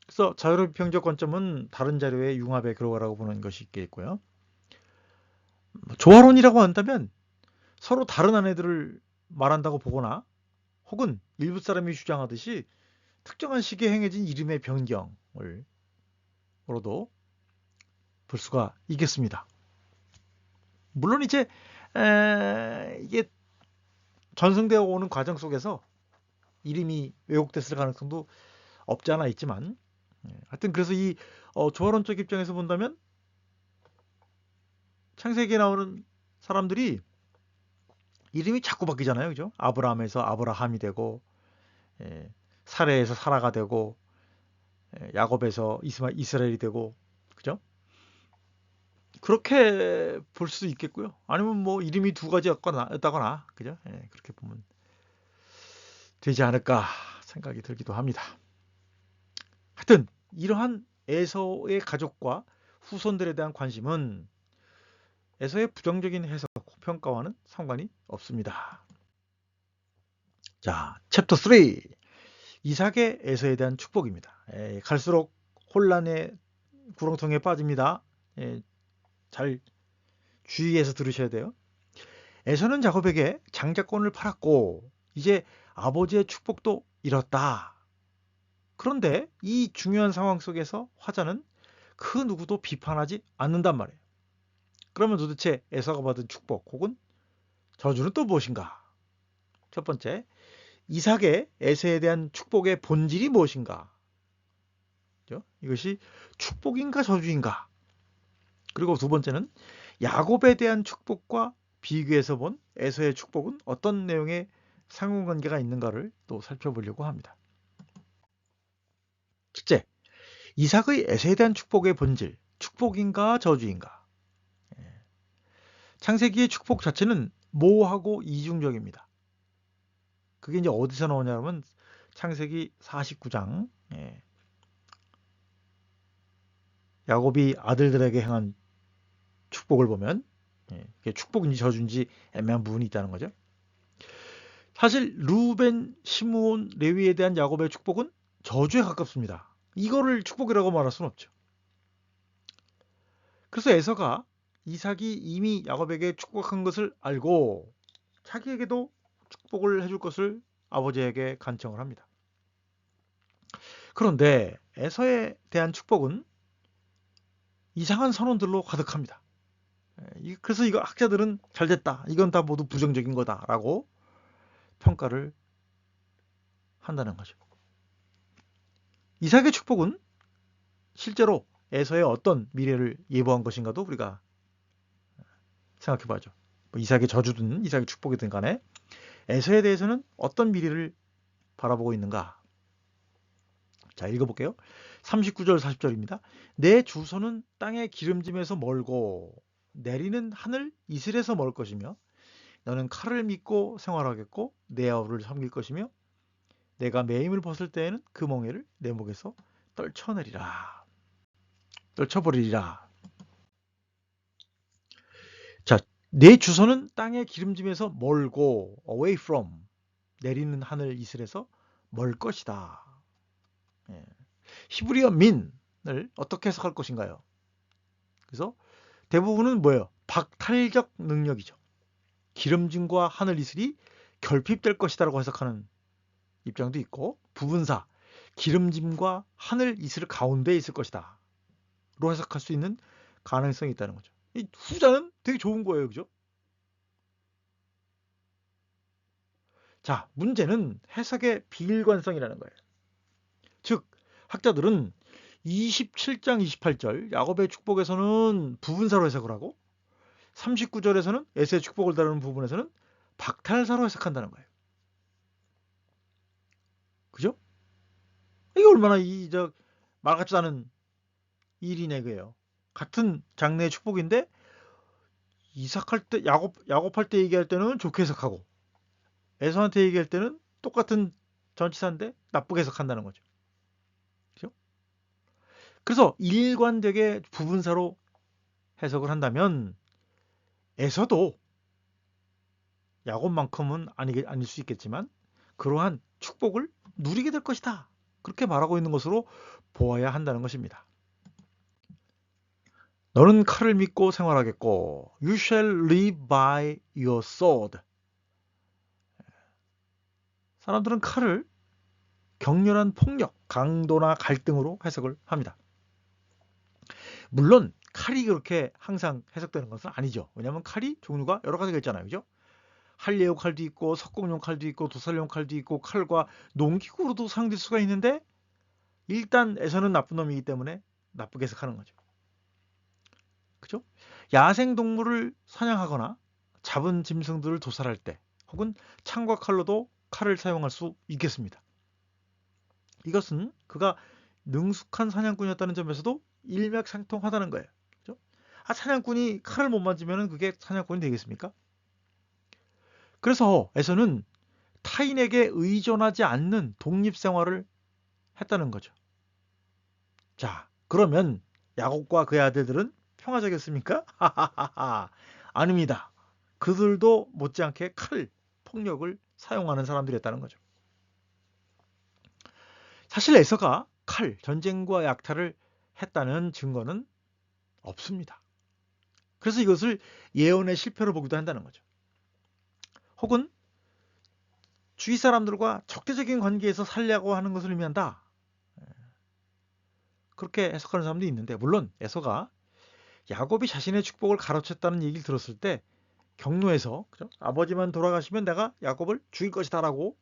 그래서 자료비평적 관점은 다른 자료의 융합의 결과라고 보는 것이 있겠고요. 조화론이라고 한다면 서로 다른 아내들을 말한다고 보거나, 혹은 일부 사람이 주장하듯이 특정한 시기에 행해진 이름의 변경을 로도 볼 수가 있겠습니다. 물론 이제 이게 전승되어 오는 과정 속에서 이름이 왜곡됐을 가능성도 없지 않아 있지만, 하여튼 그래서 이 조화론적 입장에서 본다면 창세기에 나오는 사람들이 이름이 자꾸 바뀌잖아요. 그죠? 아브라함에서 아브라함이 되고, 사레에서 사라가 되고, 야곱에서 이스라엘이 되고, 그죠? 그렇게 볼 수도 있겠고요. 아니면 뭐 이름이 두 가지였다거나, 그죠? 그렇게 보면 되지 않을까 생각이 들기도 합니다. 하여튼 이러한 에서의 가족과 후손들에 대한 관심은 에서의 부정적인 해석, 평가와는 상관이 없습니다. 자, 챕터 3. 이삭의 에서에 대한 축복입니다. 갈수록 혼란의 구렁텅이에 빠집니다. 잘 주의해서 들으셔야 돼요. 에서는 야곱에게 장자권을 팔았고 이제 아버지의 축복도 잃었다. 그런데 이 중요한 상황 속에서 화자는 그 누구도 비판하지 않는단 말이에요. 그러면 도대체 에서가 받은 축복 혹은 저주는 또 무엇인가? 첫 번째, 이삭의 에서에 대한 축복의 본질이 무엇인가? 이것이 축복인가 저주인가? 그리고 두 번째는 야곱에 대한 축복과 비교해서 본 에서의 축복은 어떤 내용의 상호관계가 있는가를 또 살펴보려고 합니다. 첫째, 이삭의 에서에 대한 축복의 본질, 축복인가 저주인가? 창세기의 축복 자체는 모호하고 이중적입니다. 그게 이제 어디서 나오냐면 창세기 49장, 야곱이 아들들에게 행한 축복을 보면 축복인지 저주인지 애매한 부분이 있다는 거죠. 사실 루벤, 시므온, 레위에 대한 야곱의 축복은 저주에 가깝습니다. 이거를 축복이라고 말할 수는 없죠. 그래서 에서가 이삭이 이미 야곱에게 축복한 것을 알고 자기에게도 축복을 해줄 것을 아버지에게 간청을 합니다. 그런데 에서에 대한 축복은 이상한 선언들로 가득합니다. 그래서 이거 학자들은 잘됐다, 이건 다 모두 부정적인 거다라고 평가를 한다는 거죠. 이삭의 축복은 실제로 에서의 어떤 미래를 예보한 것인가도 우리가 생각해 봐야죠. 이삭의 저주든 이삭의 축복이든 간에 에서에 대해서는 어떤 미래를 바라보고 있는가? 자, 읽어볼게요. 39절 40절입니다. 내 주소는 땅의 기름짐에서 멀고 내리는 하늘 이슬에서 멀 것이며 너는 칼을 믿고 생활하겠고 내 아우를 섬길 것이며 내가 매임을 벗을 때에는 그 멍에를 내 목에서 떨쳐버리리라. 자, 내 주소는 땅의 기름짐에서 멀고 away from, 내리는 하늘 이슬에서 멀 것이다. 히브리어 민을 어떻게 해석할 것인가요? 그래서 대부분은 뭐예요? 박탈적 능력이죠. 기름짐과 하늘 이슬이 결핍될 것이다라고 해석하는 입장도 있고, 부분사, 기름짐과 하늘 이슬 가운데 있을 것이다 로 해석할 수 있는 가능성이 있다는 거죠. 이 후자는 되게 좋은 거예요. 그죠? 자, 문제는 해석의 비일관성이라는 거예요. 즉, 학자들은 27장 28절 야곱의 축복에서는 부분사로 해석을 하고 39절에서는 에서의 축복을 다루는 부분에서는 박탈사로 해석한다는 거예요. 그죠? 이게 얼마나 말 같지도 않은 일이냐 이거예요. 같은 장래의 축복인데 이삭할 때 야곱할 때 얘기할 때는 좋게 해석하고 에서한테 얘기할 때는 똑같은 전치사인데 나쁘게 해석한다는 거죠. 그죠? 그래서 일관되게 부분사로 해석을 한다면 에서도 야곱만큼은 아닐 수 있겠지만 그러한 축복을 누리게 될 것이다. 그렇게 말하고 있는 것으로 보아야 한다는 것입니다. 너는 칼을 믿고 생활하겠고 You shall live by your sword. 사람들은 칼을 격렬한 폭력, 강도나 갈등으로 해석을 합니다. 물론 칼이 그렇게 항상 해석되는 것은 아니죠. 왜냐하면 칼이 종류가 여러 가지가 있잖아요. 그죠? 할례용 칼도 있고 석공용 칼도 있고 도살용 칼도 있고 칼과 농기구로도 사용될 수가 있는데 일단 에서는 나쁜 놈이기 때문에 나쁘게 해석하는 거죠. 그죠? 야생동물을 사냥하거나 잡은 짐승들을 도살할 때 혹은 창과 칼로도 칼을 사용할 수 있겠습니다. 이것은 그가 능숙한 사냥꾼이었다는 점에서도 일맥상통하다는 거예요. 그죠? 사냥꾼이 칼을 못 만지면 그게 사냥꾼이 되겠습니까? 그래서 에서는 타인에게 의존하지 않는 독립생활을 했다는 거죠. 자, 그러면 야곱과 그의 아들들은 평화적이었습니까? 아닙니다. 그들도 못지않게 폭력을 사용하는 사람들이었다는 거죠. 사실 에서가 전쟁과 약탈을 했다는 증거는 없습니다. 그래서 이것을 예언의 실패로 보기도 한다는 거죠. 혹은 주위 사람들과 적대적인 관계에서 살려고 하는 것을 의미한다. 그렇게 해석하는 사람도 있는데 물론 에서가 야곱이 자신의 축복을 가로챘다는 얘기를 들었을 때 경로에서 그죠? 아버지만 돌아가시면 내가 야곱을 죽일 것이다 라고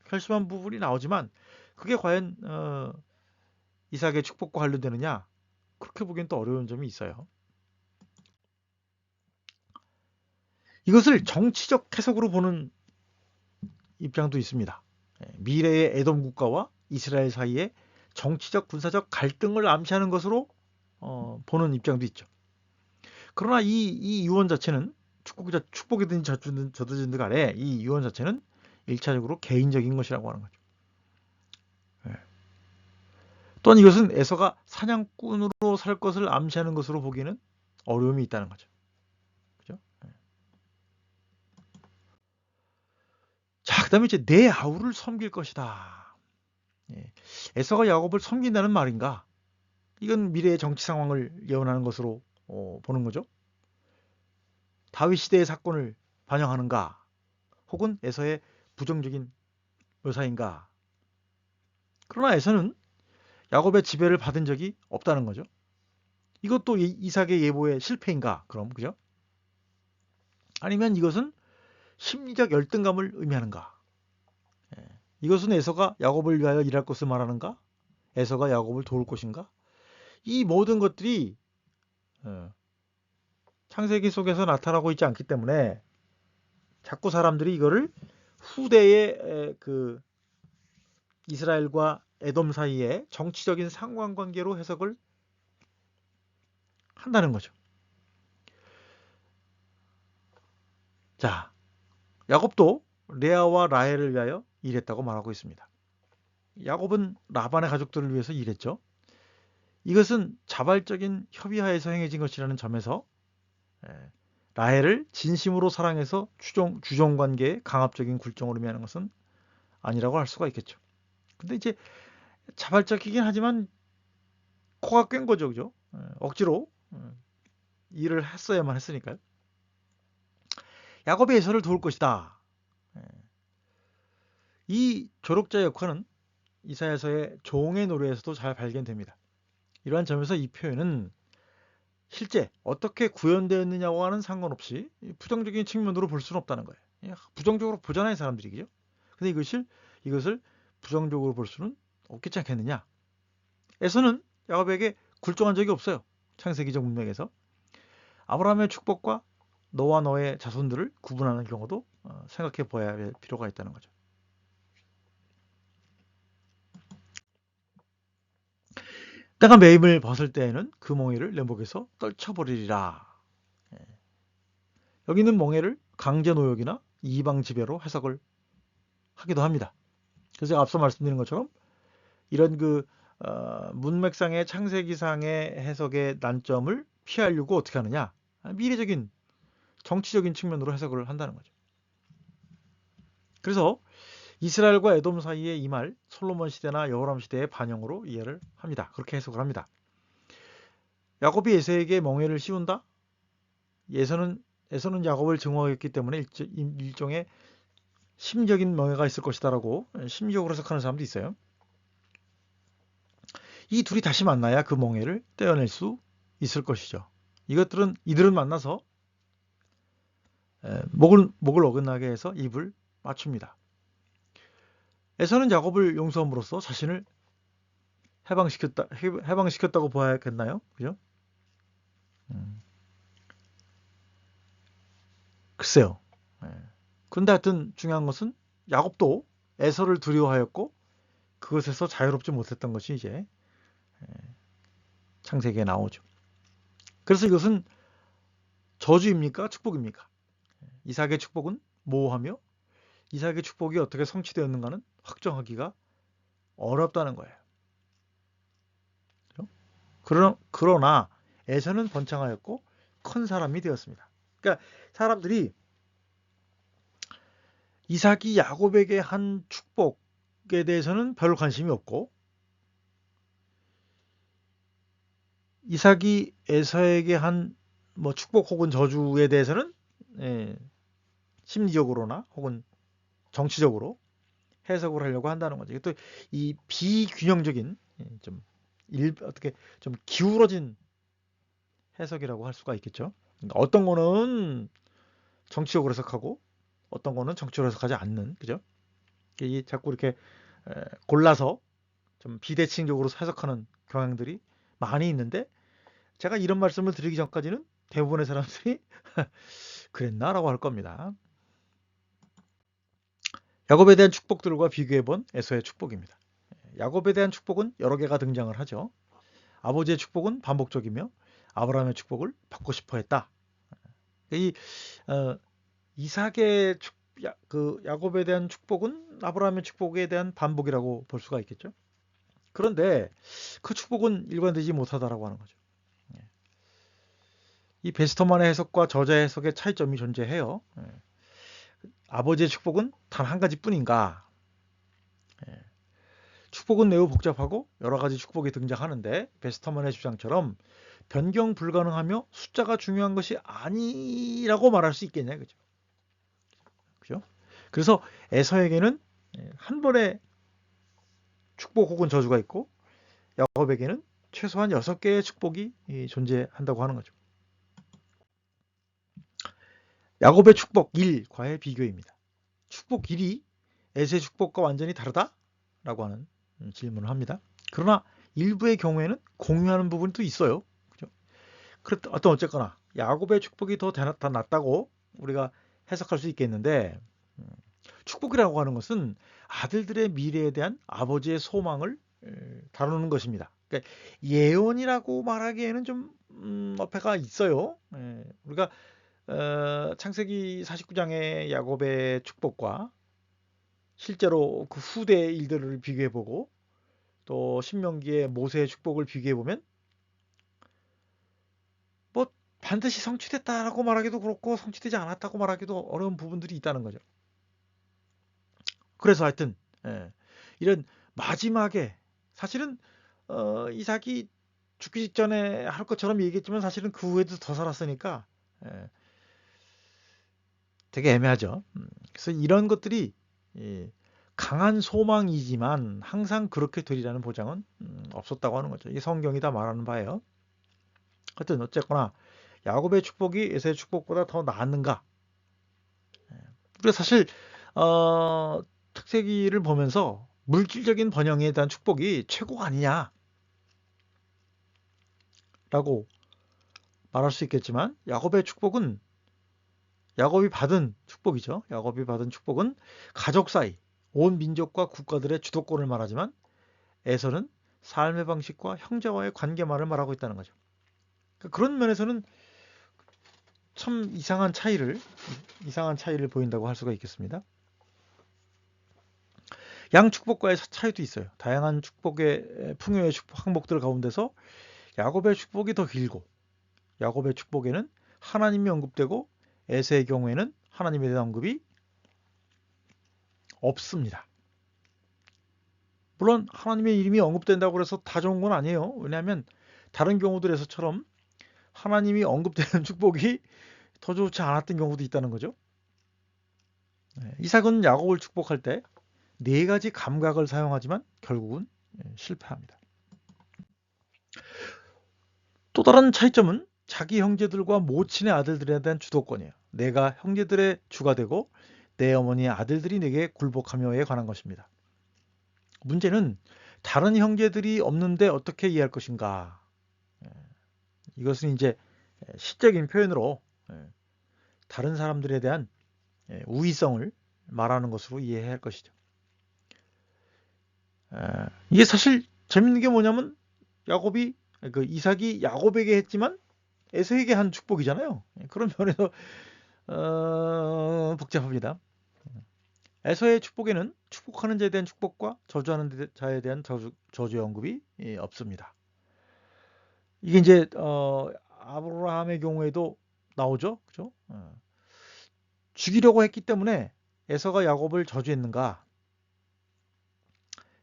결심한 부분이 나오지만 그게 과연 이삭의 축복과 관련되느냐 그렇게 보기엔 또 어려운 점이 있어요. 이것을 정치적 해석으로 보는 입장도 있습니다. 미래의 에돔 국가와 이스라엘 사이에 정치적 군사적 갈등을 암시하는 것으로 보는 입장도 있죠. 그러나 이 유언 자체는 축복이든지 저든지 간에 이 유언 자체는 1차적으로 개인적인 것이라고 하는 거죠. 또한 이것은 에서가 사냥꾼으로 살 것을 암시하는 것으로 보기에는 어려움이 있다는 거죠. 그죠? 자, 그다음에 이제 내 아우를 섬길 것이다. 에서가 야곱을 섬긴다는 말인가? 이건 미래의 정치 상황을 예언하는 것으로 보는 거죠. 다윗 시대의 사건을 반영하는가? 혹은 에서의 부정적인 묘사인가? 그러나 에서는 야곱의 지배를 받은 적이 없다는 거죠. 이것도 이삭의 예보의 실패인가? 그럼 그죠? 아니면 이것은 심리적 열등감을 의미하는가? 이것은 에서가 야곱을 위하여 일할 것을 말하는가? 에서가 야곱을 도울 것인가? 이 모든 것들이 창세기 속에서 나타나고 있지 않기 때문에 자꾸 사람들이 이거를 후대의 그 이스라엘과 에돔 사이의 정치적인 상관관계로 해석을 한다는 거죠. 자, 야곱도 레아와 라헬을 위하여 일했다고 말하고 있습니다. 야곱은 라반의 가족들을 위해서 일했죠. 이것은 자발적인 협의하에서 행해진 것이라는 점에서 라헬을 진심으로 사랑해서 주종관계의 강압적인 굴종을 의미하는 것은 아니라고 할 수가 있겠죠. 근데 이제 자발적이긴 하지만 코가 꽹 거죠. 그죠? 억지로 일을 했어야만 했으니까요. 야곱의 에서를 도울 것이다. 이 조력자 역할은 이사야서의 종의 노래에서도 잘 발견됩니다. 이러한 점에서 이 표현은 실제 어떻게 구현되었느냐와는 상관없이 부정적인 측면으로 볼 수는 없다는 거예요. 부정적으로 보잖아요, 사람들이. 그죠? 근데 이것을 부정적으로 볼 수는 없겠지 않겠느냐? 에서는 야곱에게 굴종한 적이 없어요. 창세기적 문맥에서. 아브라함의 축복과 너와 너의 자손들을 구분하는 경우도 생각해 봐야 할 필요가 있다는 거죠. 때가 매임을 벗을 때에는 그 멍에를 내 목에서 떨쳐버리리라. 여기 있는 멍에를 강제 노역이나 이방 지배로 해석을 하기도 합니다. 그래서 앞서 말씀드린 것처럼 이런 문맥상의 창세기상의 해석의 난점을 피하려고 어떻게 하느냐? 미래적인 정치적인 측면으로 해석을 한다는 거죠. 그래서 이스라엘과 에돔 사이의 이 말 솔로몬 시대나 여호람 시대의 반영으로 이해를 합니다. 그렇게 해석을 합니다. 야곱이 에서에게 멍에를 씌운다? 에서는 야곱을 증오했기 때문에 일종의 심적인 멍해가 있을 것이다라고 심리적으로 해석하는 사람도 있어요. 이 둘이 다시 만나야 그 멍해를 떼어낼 수 있을 것이죠. 이들은 만나서 목을 어긋나게 해서 입을 맞춥니다. 에서는 야곱을 용서함으로써 자신을 해방시켰다고 봐야겠나요? 그죠? 글쎄요. 근데 하여튼 중요한 것은 야곱도 에서를 두려워하였고 그것에서 자유롭지 못했던 것이 이제 창세기에 나오죠. 그래서 이것은 저주입니까? 축복입니까? 이삭의 축복은 모호하며 이삭의 축복이 어떻게 성취되었는가는 확정하기가 어렵다는 거예요. 그러나 에서는 번창하였고 큰 사람이 되었습니다. 그러니까 사람들이 이삭이 야곱에게 한 축복에 대해서는 별 관심이 없고 이삭이 에서에게 한 축복 혹은 저주에 대해서는 심리적으로나 혹은 정치적으로 해석을 하려고 한다는 거죠. 또 이 비균형적인 어떻게 좀 기울어진 해석이라고 할 수가 있겠죠. 그러니까 어떤 거는 정치적으로 해석하고 어떤 거는 정치적으로 해석하지 않는, 그죠? 자꾸 이렇게 골라서 좀 비대칭적으로 해석하는 경향들이 많이 있는데 제가 이런 말씀을 드리기 전까지는 대부분의 사람들이 그랬나라고 할 겁니다. 야곱에 대한 축복들과 비교해본 에서의 축복입니다. 야곱에 대한 축복은 여러 개가 등장을 하죠. 아버지의 축복은 반복적이며 아브라함의 축복을 받고 싶어 했다. 이삭의 야곱에 대한 축복은 아브라함의 축복에 대한 반복이라고 볼 수가 있겠죠. 그런데 그 축복은 일관되지 못하다라고 하는 거죠. 이 베스터만의 해석과 저자의 해석의 차이점이 존재해요. 아버지의 축복은 단 한 가지뿐인가? 축복은 매우 복잡하고 여러 가지 축복이 등장하는데 베스터만의 주장처럼 변경 불가능하며 숫자가 중요한 것이 아니라고 말할 수 있겠냐, 그죠? 그죠? 그래서 에서에게는 한 번의 축복 혹은 저주가 있고 야곱에게는 최소한 6개의 축복이 존재한다고 하는 거죠. 야곱의 축복 1과의 비교입니다. 축복 1이 에서의 축복과 완전히 다르다라고 하는 질문을 합니다. 그러나 일부의 경우에는 공유하는 부분도 있어요. 그죠? 어쨌거나 야곱의 축복이 더 낫다고 우리가 해석할 수 있겠는데 축복이라고 하는 것은 아들들의 미래에 대한 아버지의 소망을 다루는 것입니다. 그러니까 예언이라고 말하기에는 좀 어폐가 있어요. 우리가 창세기 49장의 야곱의 축복과 실제로 그 후대의 일들을 비교해보고 또 신명기의 모세의 축복을 비교해보면 반드시 성취됐다라고 말하기도 그렇고 성취되지 않았다고 말하기도 어려운 부분들이 있다는 거죠. 그래서 하여튼 이런 마지막에 사실은 이삭이 죽기 직전에 할 것처럼 얘기했지만 사실은 그 후에도 더 살았으니까 되게 애매하죠. 그래서 이런 것들이 강한 소망이지만 항상 그렇게 되리라는 보장은 없었다고 하는 거죠. 이 성경이 다 말하는 바예요. 하여튼 어쨌거나 야곱의 축복이 에서의 축복보다 더 나았는가? 우리가 사실 창세기를 보면서 물질적인 번영에 대한 축복이 최고가 아니냐라고 말할 수 있겠지만 야곱의 축복은 야곱이 받은 축복이죠. 야곱이 받은 축복은 가족 사이, 온 민족과 국가들의 주도권을 말하지만 에서는 삶의 방식과 형제와의 관계만을 말하고 있다는 거죠. 그런 면에서는 참 이상한 차이를 보인다고 할 수가 있겠습니다. 양 축복과의 차이도 있어요. 다양한 축복의 풍요의 축복 항목들 가운데서 야곱의 축복이 더 길고 야곱의 축복에는 하나님이 언급되고 에서의 경우에는 하나님에 대한 언급이 없습니다. 물론 하나님의 이름이 언급된다고 해서 다 좋은 건 아니에요. 왜냐하면 다른 경우들에서처럼 하나님이 언급되는 축복이 더 좋지 않았던 경우도 있다는 거죠. 이삭은 야곱을 축복할 때 네 가지 감각을 사용하지만 결국은 실패합니다. 또 다른 차이점은 자기 형제들과 모친의 아들들에 대한 주도권이에요. 내가 형제들의 주가 되고 내 어머니의 아들들이 내게 굴복하며에 관한 것입니다. 문제는 다른 형제들이 없는데 어떻게 이해할 것인가. 이것은 이제 시적인 표현으로 다른 사람들에 대한 우위성을 말하는 것으로 이해해야 할 것이죠. 이게 사실 재밌는 게 뭐냐면 이삭이 야곱에게 했지만 에서에게 한 축복이잖아요. 그런 면에서 복잡합니다. 에서의 축복에는 축복하는 자에 대한 축복과 저주하는 자에 대한 저주의 언급이 없습니다. 이게 이제 아브라함의 경우에도 나오죠, 그죠? 죽이려고 했기 때문에 에서가 야곱을 저주했는가?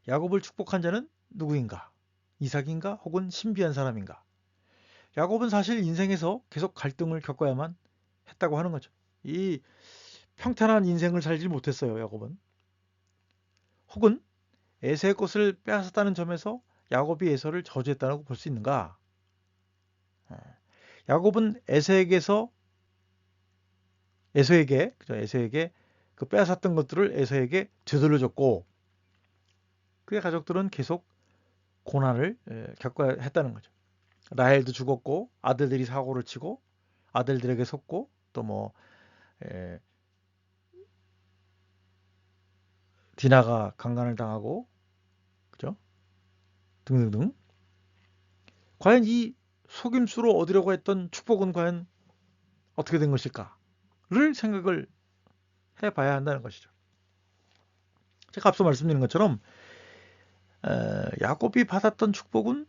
야곱을 축복한 자는 누구인가? 이삭인가? 혹은 신비한 사람인가? 야곱은 사실 인생에서 계속 갈등을 겪어야만 했다고 하는 거죠. 이 평탄한 인생을 살지 못했어요, 야곱은. 혹은 에서의 것을 빼앗았다는 점에서 야곱이 에서를 저주했다고 볼 수 있는가? 야곱은 에서에게 그 빼앗았던 것들을 에서에게 되돌려줬고 그의 가족들은 계속 고난을 겪어야 했다는 거죠. 라헬도 죽었고 아들들이 사고를 치고 아들들에게 속고 또 디나가 강간을 당하고 그죠? 등등등. 과연 이 속임수로 얻으려고 했던 축복은 과연 어떻게 된 것일까를 생각을 해봐야 한다는 것이죠. 제가 앞서 말씀드린 것처럼 야곱이 받았던 축복은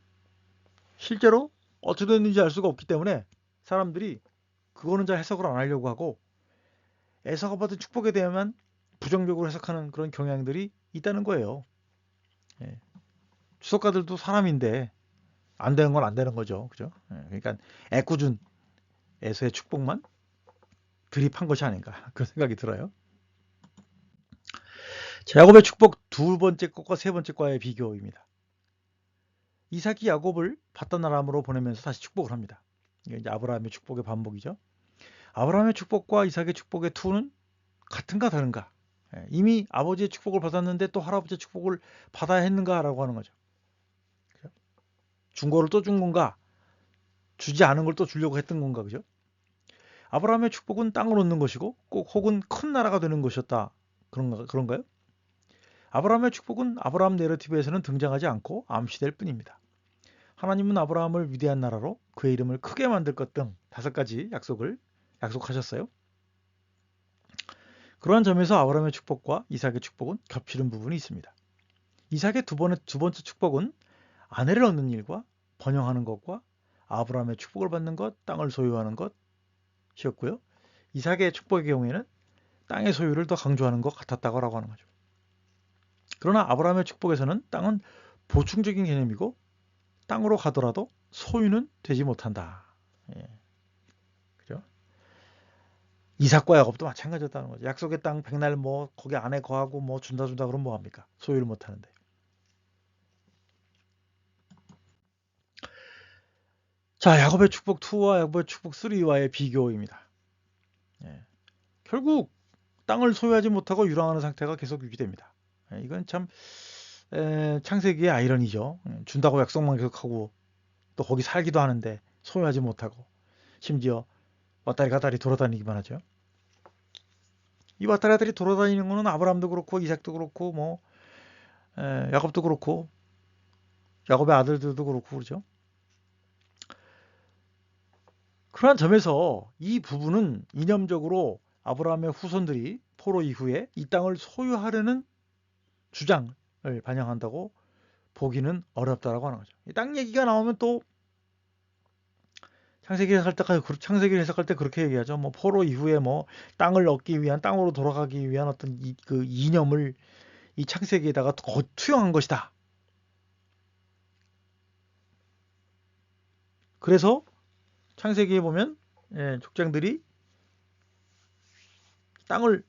실제로 어떻게 됐는지 알 수가 없기 때문에 사람들이 그거는 잘 해석을 안 하려고 하고 에서가 받은 축복에 대해만 부정적으로 해석하는 그런 경향들이 있다는 거예요. 주석가들도 사람인데 안 되는 건 안 되는 거죠. 그죠? 그러니까 애꿎은 에서의 축복만 드립한 것이 아닌가 그런 생각이 들어요. 야곱의 축복 두 번째 것과 세 번째 과의 비교입니다. 이삭이 야곱을 바다나람으로 보내면서 다시 축복을 합니다. 이게 이제 아브라함의 축복의 반복이죠. 아브라함의 축복과 이삭의 축복의 투는 같은가 다른가? 이미 아버지의 축복을 받았는데 또 할아버지의 축복을 받아야 했는가라고 하는 거죠. 준 거를 또 준 건가? 주지 않은 걸 또 주려고 했던 건가? 그죠? 아브라함의 축복은 땅을 얻는 것이고 꼭 혹은 큰 나라가 되는 것이었다. 그런가요? 아브라함의 축복은 아브라함 내러티브에서는 등장하지 않고 암시될 뿐입니다. 하나님은 아브라함을 위대한 나라로 그의 이름을 크게 만들 것 등 5가지 약속하셨어요. 그러한 점에서 아브라함의 축복과 이삭의 축복은 겹치는 부분이 있습니다. 이삭의 두 번째 축복은 아내를 얻는 일과 번영하는 것과 아브라함의 축복을 받는 것, 땅을 소유하는 것이었고요. 이삭의 축복의 경우에는 땅의 소유를 더 강조하는 것 같았다고 하는 거죠. 그러나 아브라함의 축복에서는 땅은 보충적인 개념이고 땅으로 가더라도 소유는 되지 못한다. 그죠? 이삭과 야곱도 마찬가지였다는 거죠. 약속의 땅 백날 거기 안에 거하고 준다 그러면 뭐 합니까? 소유를 못 하는데. 자, 야곱의 축복 2와 야곱의 축복 3와의 비교입니다. 결국 땅을 소유하지 못하고 유랑하는 상태가 계속 유지됩니다. 이건 참 창세기의 아이러니죠. 준다고 약속만 계속하고 또 거기 살기도 하는데 소유하지 못하고 심지어 왔다리 갔다리 돌아다니기만 하죠. 이 왔다리 갔다리 돌아다니는 거는 아브라함도 그렇고 이삭도 그렇고 뭐 야곱도 그렇고 야곱의 아들들도 그렇고 그러죠. 그러한 점에서 이 부분은 이념적으로 아브라함의 후손들이 포로 이후에 이 땅을 소유하려는 주장을 반영한다고 보기는 어렵다라고 하는 거죠. 이 땅 얘기가 나오면 또 창세기를 해석할 때 그렇게 얘기하죠. 뭐 포로 이후에 뭐 땅을 얻기 위한 땅으로 돌아가기 위한 어떤 그 이념을 이 창세기에다가 투영한 것이다. 그래서 창세기에 보면 족장들이 땅을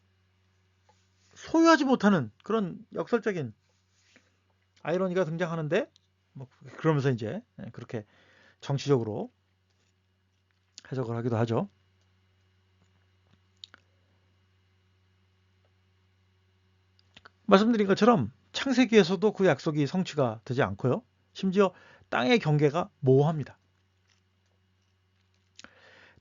소유하지 못하는 그런 역설적인 아이러니가 등장하는데 뭐 그러면서 이제 그렇게 정치적으로 해석을 하기도 하죠. 말씀드린 것처럼 창세기에서도 그 약속이 성취가 되지 않고요. 심지어 땅의 경계가 모호합니다.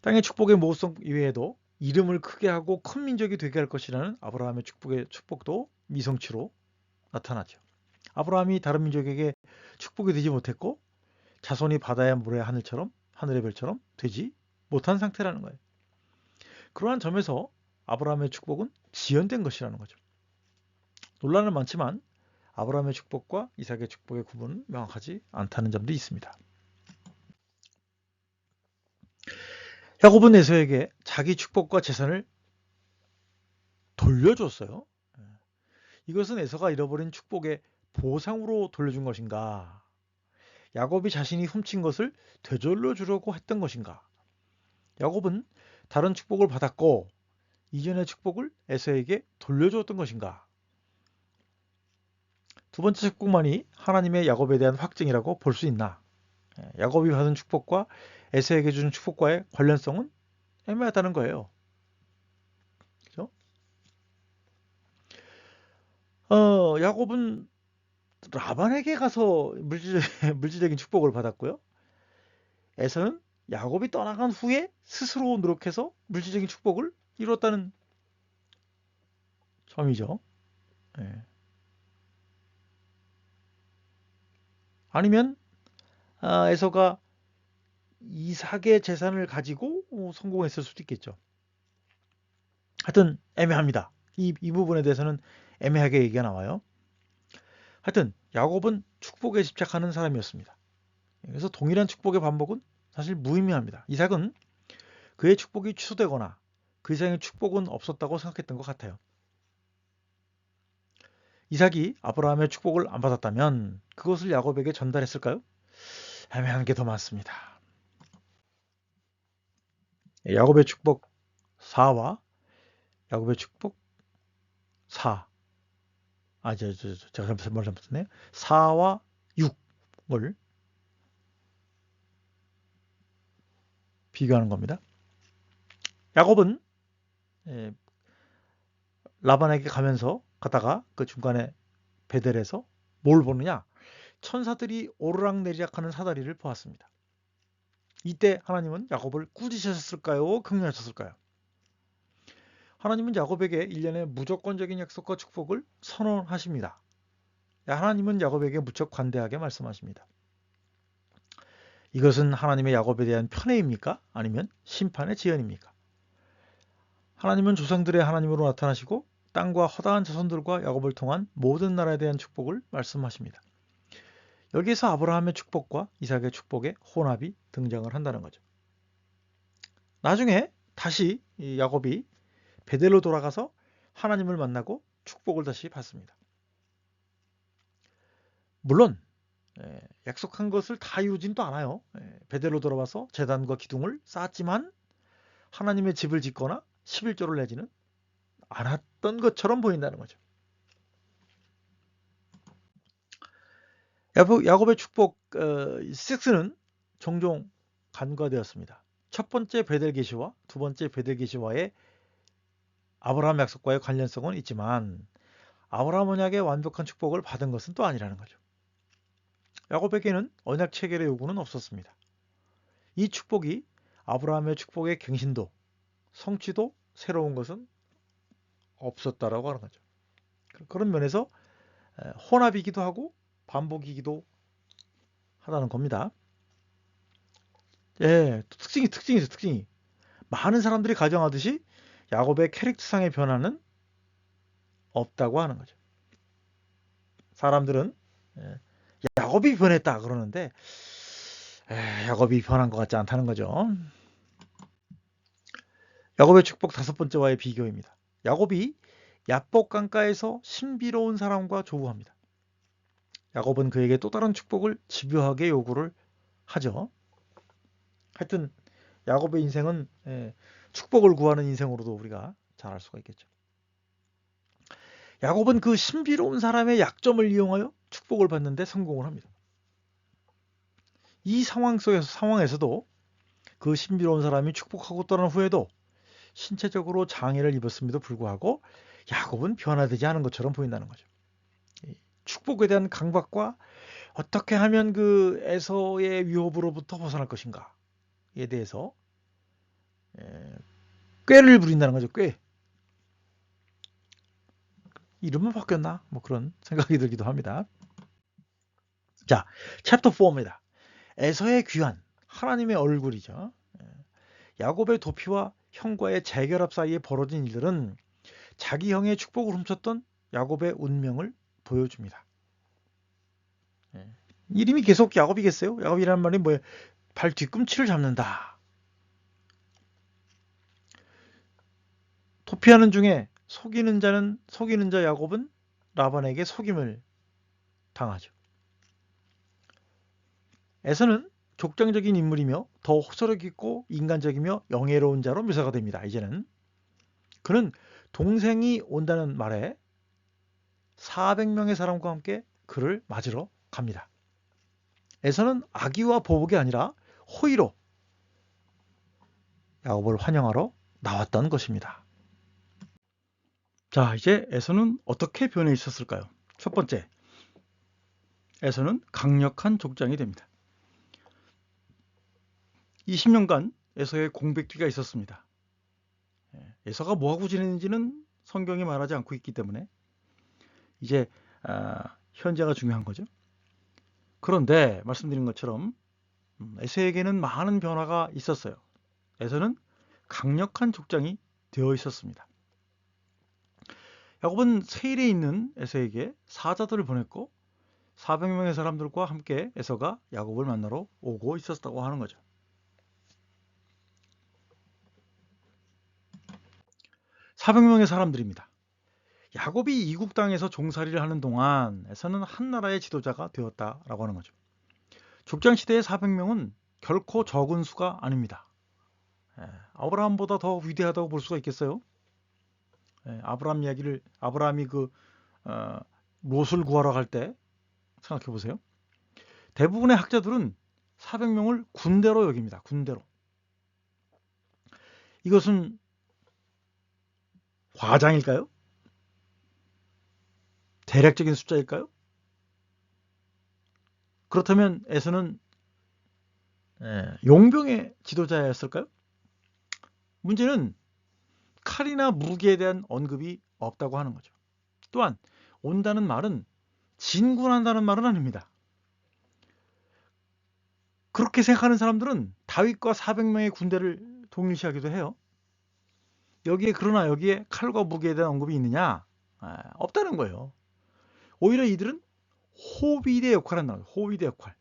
땅의 축복의 모호성 이외에도 이름을 크게 하고 큰 민족이 되게 할 것이라는 아브라함의 축복도 미성치로 나타나죠. 아브라함이 다른 민족에게 축복이 되지 못했고 자손이 바다의 모래 하늘의 별처럼 되지 못한 상태라는 거예요. 그러한 점에서 아브라함의 축복은 지연된 것이라는 거죠. 논란은 많지만 아브라함의 축복과 이삭의 축복의 구분은 명확하지 않다는 점도 있습니다. 야곱은 에서에게 자기 축복과 재산을 돌려줬어요. 이것은 에서가 잃어버린 축복의 보상으로 돌려준 것인가? 야곱이 자신이 훔친 것을 되돌려 주려고 했던 것인가? 야곱은 다른 축복을 받았고 이전의 축복을 에서에게 돌려주었던 것인가? 두 번째 축복만이 하나님의 야곱에 대한 확증이라고 볼 수 있나? 야곱이 받은 축복과 에서에게 준 축복과의 관련성은 애매하다는 거예요. 그죠? 야곱은 라반에게 가서 물질적인 축복을 받았고요. 에서는 야곱이 떠나간 후에 스스로 노력해서 물질적인 축복을 이뤘다는 점이죠. 아니면 에서가 이삭의 재산을 가지고 성공했을 수도 있겠죠. 하여튼 애매합니다. 이 부분에 대해서는 애매하게 얘기가 나와요. 하여튼 야곱은 축복에 집착하는 사람이었습니다. 그래서 동일한 축복의 반복은 사실 무의미합니다. 이삭은 그의 축복이 취소되거나 그 이상의 축복은 없었다고 생각했던 것 같아요. 이삭이 아브라함의 축복을 안 받았다면 그것을 야곱에게 전달했을까요? 애매한 게 더 많습니다. 야곱의 축복 4와 야곱의 축복 4. 제가 말 잘못했네요. 4와 6을 비교하는 겁니다. 야곱은 라반에게 가다가 그 중간에 베델에서 뭘 보느냐? 천사들이 오르락내리락하는 사다리를 보았습니다. 이때 하나님은 야곱을 꾸짖으셨을까요? 긍휼하셨을까요? 하나님은 야곱에게 1년의 무조건적인 약속과 축복을 선언하십니다. 하나님은 야곱에게 무척 관대하게 말씀하십니다. 이것은 하나님의 야곱에 대한 편애입니까? 아니면 심판의 지연입니까? 하나님은 조상들의 하나님으로 나타나시고 땅과 허다한 자손들과 야곱을 통한 모든 나라에 대한 축복을 말씀하십니다. 여기에서 아브라함의 축복과 이삭의 축복의 혼합이 등장을 한다는 거죠. 나중에 다시 야곱이 베델로 돌아가서 하나님을 만나고 축복을 다시 받습니다. 물론 약속한 것을 다 이루진 또 않아요. 베델로 돌아와서 제단과 기둥을 쌓았지만 하나님의 집을 짓거나 11조를 내지는 않았던 것처럼 보인다는 거죠. 야곱의 축복 6는 종종 간과되었습니다. 첫 번째 베델 계시와 두 번째 베델 계시와의 아브라함 약속과의 관련성은 있지만 아브라함 언약의 완벽한 축복을 받은 것은 또 아니라는 거죠. 야곱에게는 언약 체결의 요구는 없었습니다. 이 축복이 아브라함의 축복의 갱신도, 성취도 새로운 것은 없었다라고 하는 거죠. 그런 면에서 혼합이기도 하고 반복이기도 하다는 겁니다. 예, 특징이. 많은 사람들이 가정하듯이 야곱의 캐릭터상의 변화는 없다고 하는 거죠. 사람들은 야곱이 변했다 그러는데 야곱이 변한 것 같지 않다는 거죠. 야곱의 축복 5번째와의 비교입니다. 야곱이 야복 강가에서 신비로운 사람과 조우합니다. 야곱은 그에게 또 다른 축복을 집요하게 요구를 하죠. 하여튼 야곱의 인생은 축복을 구하는 인생으로도 우리가 잘 알 수가 있겠죠. 야곱은 그 신비로운 사람의 약점을 이용하여 축복을 받는데 성공을 합니다. 이 상황에서도 그 신비로운 사람이 축복하고 떠난 후에도 신체적으로 장애를 입었음에도 불구하고 야곱은 변화되지 않은 것처럼 보인다는 거죠. 축복에 대한 강박과 어떻게 하면 그 에서의 위협으로부터 벗어날 것인가에 대해서 꾀를 부린다는 거죠. 꾀. 이름은 바뀌었나? 뭐 그런 생각이 들기도 합니다. 자, 챕터 4입니다. 에서의 귀환, 하나님의 얼굴이죠. 야곱의 도피와 형과의 재결합 사이에 벌어진 일들은 자기 형의 축복을 훔쳤던 야곱의 운명을 보여줍니다. 이름이 계속 야곱이겠어요? 야곱이라는 말이 뭐예요? 발 뒤꿈치를 잡는다. 도피하는 중에 속이는 자 야곱은 라반에게 속임을 당하죠. 에서는 족장적인 인물이며 더 호소력 깊고 인간적이며 영예로운 자로 묘사가 됩니다. 이제는 그는 동생이 온다는 말에 400명의 사람과 함께 그를 맞으러 갑니다. 에서는 악의와 보복이 아니라 호의로 야곱을 환영하러 나왔던 것입니다. 자, 이제 에서는 어떻게 변해 있었을까요? 첫 번째, 에서는 강력한 족장이 됩니다. 20년간 에서의 공백기가 있었습니다. 에서가 뭐하고 지냈는지는 성경이 말하지 않고 있기 때문에 이제 현재가 중요한 거죠. 그런데 말씀드린 것처럼 에서에게는 많은 변화가 있었어요. 에서는 강력한 족장이 되어 있었습니다. 야곱은 세일에 있는 에서에게 사자들을 보냈고 400명의 사람들과 함께 에서가 야곱을 만나러 오고 있었다고 하는 거죠. 400명의 사람들입니다. 야곱이 이국 땅에서 종살이를 하는 동안 에서는 한 나라의 지도자가 되었다라고 하는 거죠. 족장 시대의 400명은 결코 적은 수가 아닙니다. 아브라함보다 더 위대하다고 볼 수가 있겠어요? 아브라함이 롯을 구하러 갈 때 생각해 보세요. 대부분의 학자들은 400명을 군대로 여깁니다. 군대로. 이것은 과장일까요? 대략적인 숫자일까요? 그렇다면 에서는 용병의 지도자였을까요? 문제는 칼이나 무기에 대한 언급이 없다고 하는 거죠. 또한 온다는 말은 진군한다는 말은 아닙니다. 그렇게 생각하는 사람들은 다윗과 400명의 군대를 동일시하기도 해요. 그러나 여기에 칼과 무기에 대한 언급이 있느냐? 없다는 거예요. 오히려 이들은 호비대 역할을 한다는 거예요. 호비대 역할.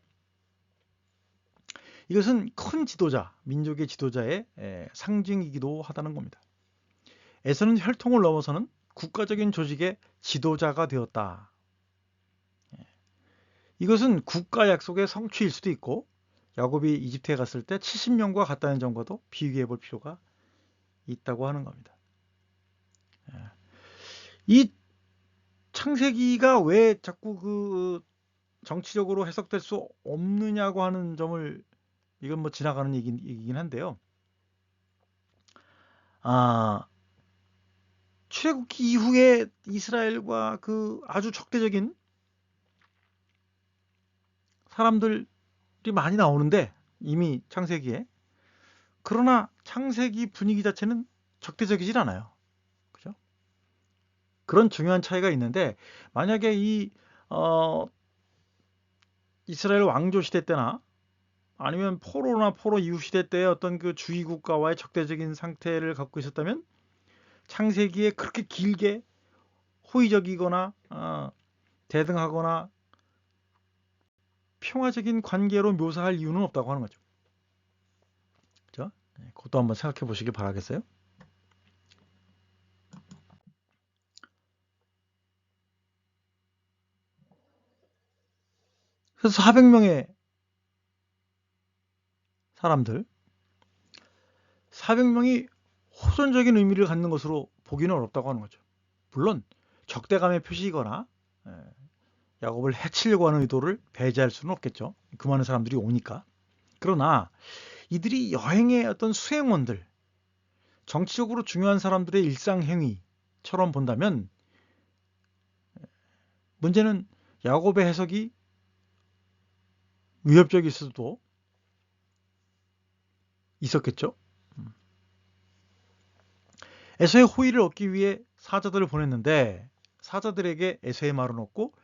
이것은 큰 지도자, 민족의 지도자의 상징이기도 하다는 겁니다. 에서는 혈통을 넘어서는 국가적인 조직의 지도자가 되었다. 이것은 국가 약속의 성취일 수도 있고 야곱이 이집트에 갔을 때 70명과 같다는 점과도 비교해 볼 필요가 있다고 하는 겁니다. 이 창세기가 왜 자꾸 정치적으로 해석될 수 없느냐고 하는 점을 이건 뭐 지나가는 얘기긴 한데요. 출애굽기 이후에 이스라엘과 아주 적대적인 사람들이 많이 나오는데 이미 창세기에 그러나 창세기 분위기 자체는 적대적이질 않아요. 그죠? 그런 중요한 차이가 있는데, 만약에 이스라엘 왕조 시대 때나 아니면 포로나 포로 이후 시대 때의 어떤 그 주위 국가와의 적대적인 상태를 갖고 있었다면 창세기에 그렇게 길게 호의적이거나 대등하거나 평화적인 관계로 묘사할 이유는 없다고 하는 거죠. 그죠? 그것도 한번 생각해 보시길 바라겠어요. 그래서 400명의 사람들, 400명이 호전적인 의미를 갖는 것으로 보기는 어렵다고 하는 거죠. 물론 적대감의 표시이거나 야곱을 해치려고 하는 의도를 배제할 수는 없겠죠. 그 많은 사람들이 오니까. 그러나 이들이 여행의 어떤 수행원들, 정치적으로 중요한 사람들의 일상 행위처럼 본다면 문제는 야곱의 해석이 위협적일 수도 있었겠죠. 에서의 호의를 얻기 위해 사자들을 보냈는데 사자들에게 에서의 말은 없고